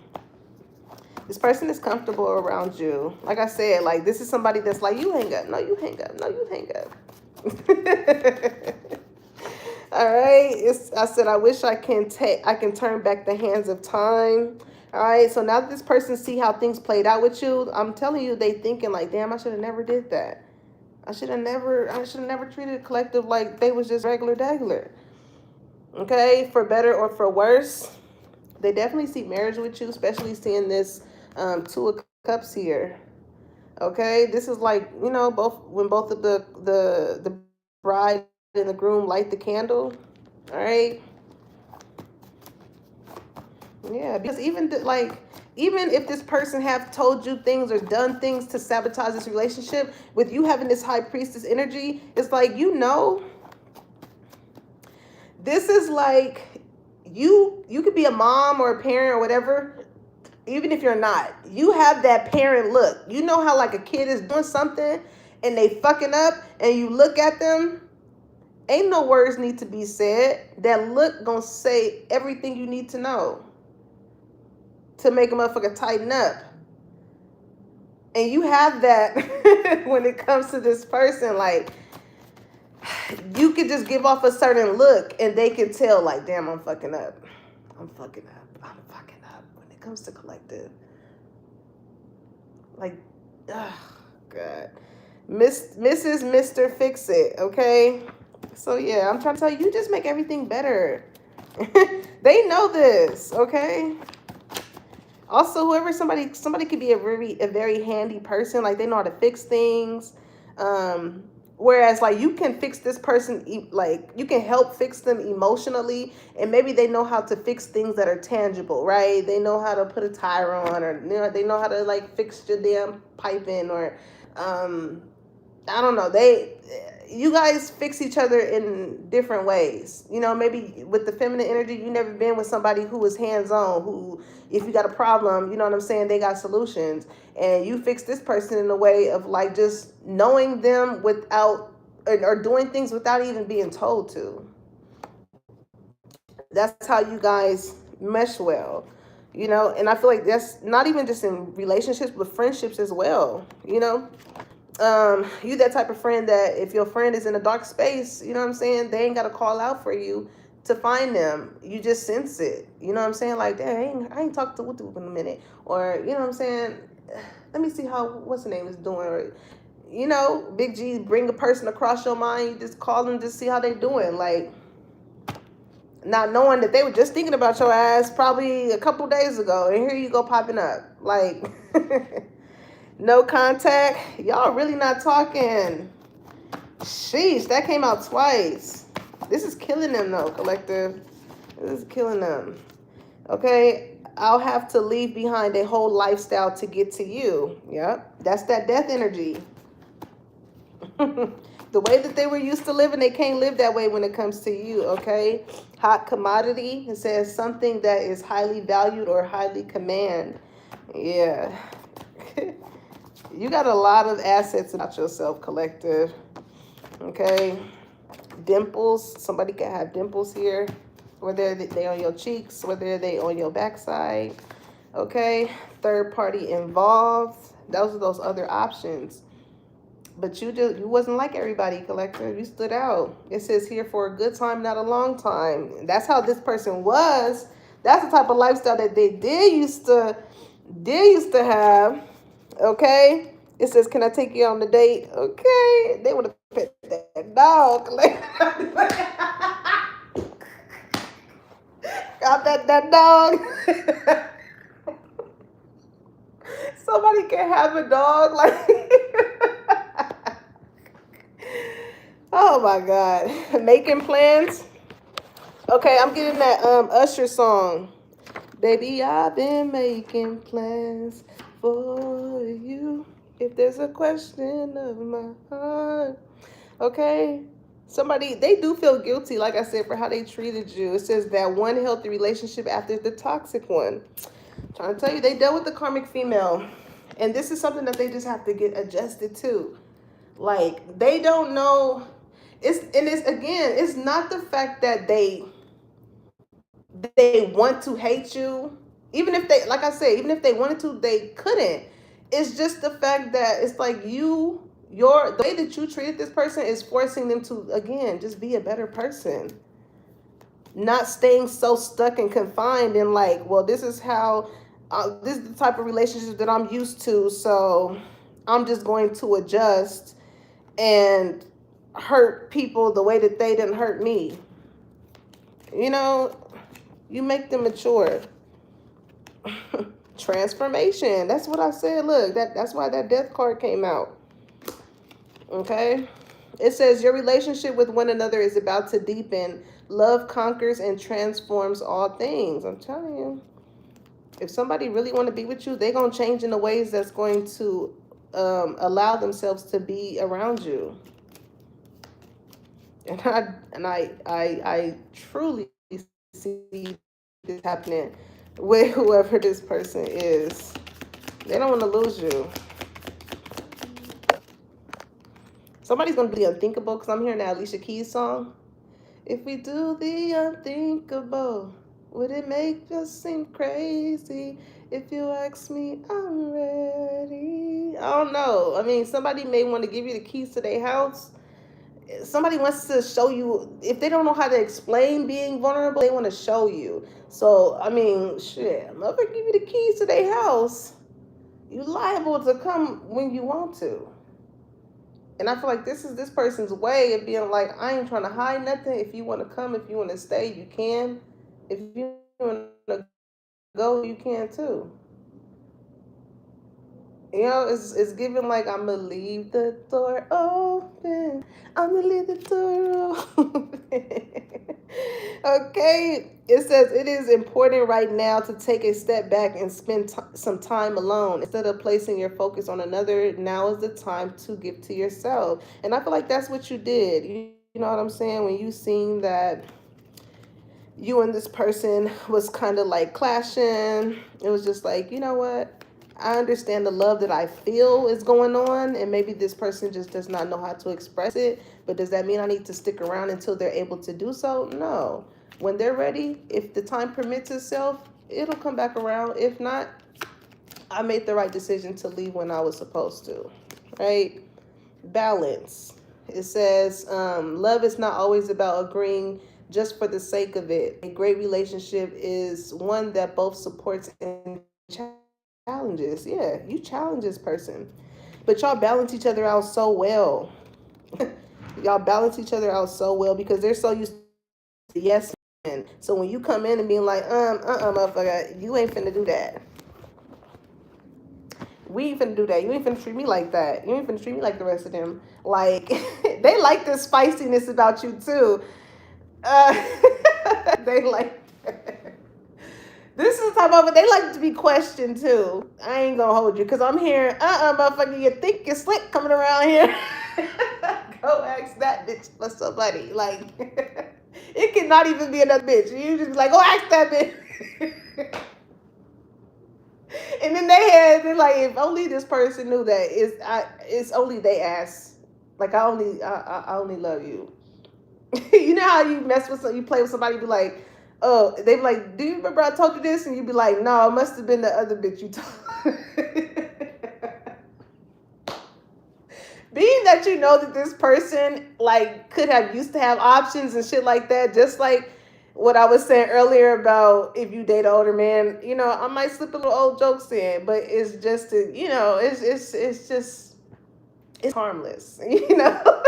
This person is comfortable around you. Like I said, like, this is somebody that's like, you hang up. No, you hang up. No, you hang up. All right. I said, I wish I can turn back the hands of time. All right. So now that this person see how things played out with you, I'm telling you, they thinking like, damn, I should have never did that. I should have never treated a collective like they was just regular. Okay. For better or for worse. They definitely see marriage with you, especially seeing this Two of Cups here. Okay, this is like, you know, when both of the bride and the groom light the candle. All right. Yeah, because even if this person have told you things or done things to sabotage this relationship, with you having this high priestess energy, it's like, you know, this is like, you could be a mom or a parent or whatever. Even if you're not, you have that parent look. You know how, like, a kid is doing something and they fucking up and you look at them, ain't no words need to be said. That look gonna say everything you need to know to make a motherfucker tighten up. And you have that when it comes to this person. Like, you could just give off a certain look and they can tell, like, damn, I'm fucking up. I'm fucking up. I'm fucking up when it comes to collective. Like, oh, God. Mrs. Mr. Fix It, okay? So, yeah, I'm trying to tell you, you just make everything better. They know this, okay? Also, somebody could be a very handy person. Like, they know how to fix things. Whereas like you can fix this person, like you can help fix them emotionally, and maybe they know how to fix things that are tangible, right? They know how to put a tire on, or they know how to like fix your damn piping, or um I don't know. You guys fix each other in different ways. Maybe with the feminine energy, you never been with somebody who is hands on, who, if you got a problem, you know what I'm saying, they got solutions. And you fix this person in a way of like just knowing them without, or doing things without even being told to. That's how you guys mesh well. And I feel like that's not even just in relationships, but friendships as well. You that type of friend that if your friend is in a dark space, you know what I'm saying, they ain't got to call out for you to find them. You just sense it. You know what I'm saying? Like, dang, I ain't talked to Wutu in a minute. Or, you know what I'm saying? Let me see how, what's the name is doing. Or, Big G, bring a person across your mind. You just call them to see how they doing. Like, not knowing that they were just thinking about your ass probably a couple days ago. And here you go popping up. Like, no contact. Y'all really not talking. Sheesh, that came out twice. This is killing them though, collective. This is killing them. Okay, I'll have to leave behind a whole lifestyle to get to you. Yep, that's that death energy. The way that they were used to living, they can't live that way when it comes to you, okay? Hot commodity, it says something that is highly valued or highly command. Yeah. You got a lot of assets about yourself, collective. Okay. Dimples. Somebody can have dimples here. Whether they on your cheeks, whether they on your backside. Okay. Third party involved. Those are those other options. But you wasn't like everybody, collective. You stood out. It says here for a good time, not a long time. That's how this person was. That's the type of lifestyle that they used to have. Okay. It says, can I take you on the date? Okay. They would have pet that dog. Got that dog. Somebody can have a dog like oh my God. Making plans. Okay, I'm getting that Usher song. Baby, I've been making plans for you. If there's a question of my heart. Okay. Somebody, they do feel guilty, like I said, for how they treated you. It says that one healthy relationship after the toxic one. I'm trying to tell you, they dealt with the karmic female. And this is something that they just have to get adjusted to. Like, they don't know. It's not the fact that they want to hate you. Even if they, like I said, even if they wanted to, they couldn't. It's just the fact that it's like the way that you treated this person is forcing them to, again, just be a better person. Not staying so stuck and confined in like, well, this is how, this is the type of relationship that I'm used to, so I'm just going to adjust and hurt people the way that they didn't hurt me. You make them mature. Transformation. That's what I said. Look, that's why that death card came out. Okay. It says your relationship with one another is about to deepen. Love conquers and transforms all things. I'm telling you. If somebody really want to be with you, they're going to change in the ways that's going to allow themselves to be around you. And I truly see this happening with whoever this person is. They don't want to lose you. Somebody's going to do the unthinkable, because I'm hearing that Alicia Keys song. If we do the unthinkable, would it make us seem crazy? If you ask me, I'm ready. I don't know. I mean, somebody may want to give you the keys to their house. Somebody wants to show you. If they don't know how to explain being vulnerable, they want to show you. So, I mean, shit, I'm going to give you the keys to their house. You're liable to come when you want to. And I feel like this is this person's way of being like, I ain't trying to hide nothing. If you want to come, if you want to stay, you can. If you want to go, you can too. It's giving like, I'm going to leave the door open. I'm the little Toro. Okay, it says it is important right now to take a step back and spend some time alone instead of placing your focus on another. Now is the time to give to yourself, and I feel like that's what you did. You know what I'm saying? When you seen that you and this person was kind of like clashing, it was just like, you know what? I understand the love that I feel is going on, and maybe this person just does not know how to express it. But does that mean I need to stick around until they're able to do so? No. When they're ready, if the time permits itself, it'll come back around. If not, I made the right decision to leave when I was supposed to, right? Balance. It says, love is not always about agreeing just for the sake of it. A great relationship is one that both supports and challenges. Yeah, you challenge this person, but y'all balance each other out so well. Y'all balance each other out so well because they're so used to yes men. So when you come in and being like, motherfucker, you ain't finna do that. We ain't finna do that. You ain't finna treat me like that. You ain't finna treat me like the rest of them. Like, they like this spiciness about you too. They like this is the type of it. They like to be questioned too. I ain't gonna hold you because I'm hearing, motherfucker, you think you're slick coming around here. Go ask that bitch for somebody. Like, it cannot even be another bitch. You just be like, go ask that bitch. And then they're like, if only this person knew that it's only they ask. Like, I only love you. You know how you mess with you play with somebody, be like, oh, they be like, do you remember I told you this? And you be like, no, it must have been the other bitch you told. Being that you know that this person like could have used to have options and shit like that, just like what I was saying earlier about if you date an older man, you know, I might slip a little old jokes in, but it's just to, you know, it's just it's harmless, you know.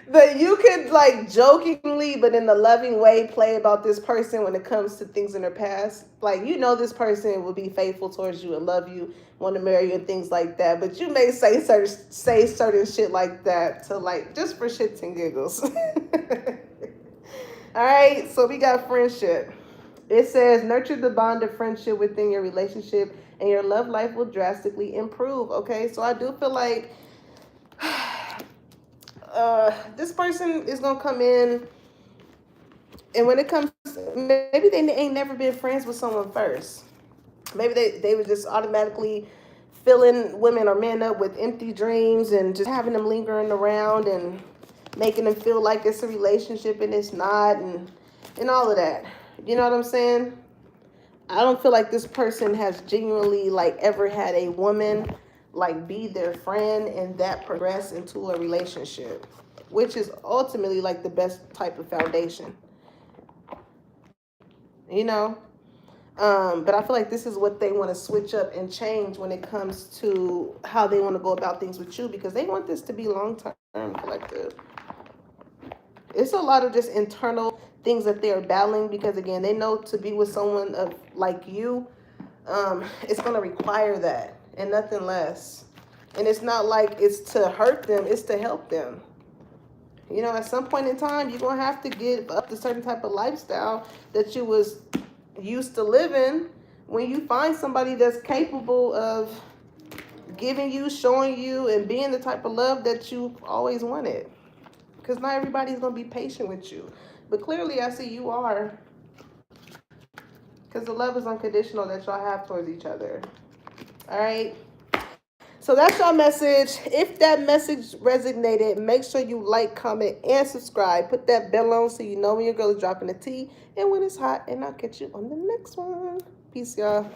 But you could like jokingly, but in a loving way, play about this person when it comes to things in their past. Like, you know, this person will be faithful towards you and love you, want to marry you and things like that. But you may say certain shit like that to like just for shits and giggles. All right, so we got friendship. It says nurture the bond of friendship within your relationship, and your love life will drastically improve. Okay, so I do feel like this person is gonna come in, and when it comes, maybe they ain't never been friends with someone first. Maybe they were just automatically filling women or men up with empty dreams and just having them lingering around and making them feel like it's a relationship and it's not, and all of that. You know what I'm saying? I don't feel like this person has genuinely like ever had a woman like be their friend and that progress into a relationship, which is ultimately like the best type of foundation, you know. But I feel like this is what they want to switch up and change when it comes to how they want to go about things with you, because they want this to be long-term collective. It's a lot of just internal things that they're battling, because again, they know to be with someone of like you, it's going to require that and nothing less. And it's not like it's to hurt them, it's to help them. You know, at some point in time, you're going to have to give up the certain type of lifestyle that you was used to living when you find somebody that's capable of giving you, showing you, and being the type of love that you've always wanted. Because not everybody's going to be patient with you. But clearly, I see you are. Because the love is unconditional that y'all have towards each other. All right? So that's your message. If that message resonated, make sure you like, comment, and subscribe. Put that bell on so you know when your girl is dropping the tea and when it's hot. And I'll catch you on the next one. Peace, y'all.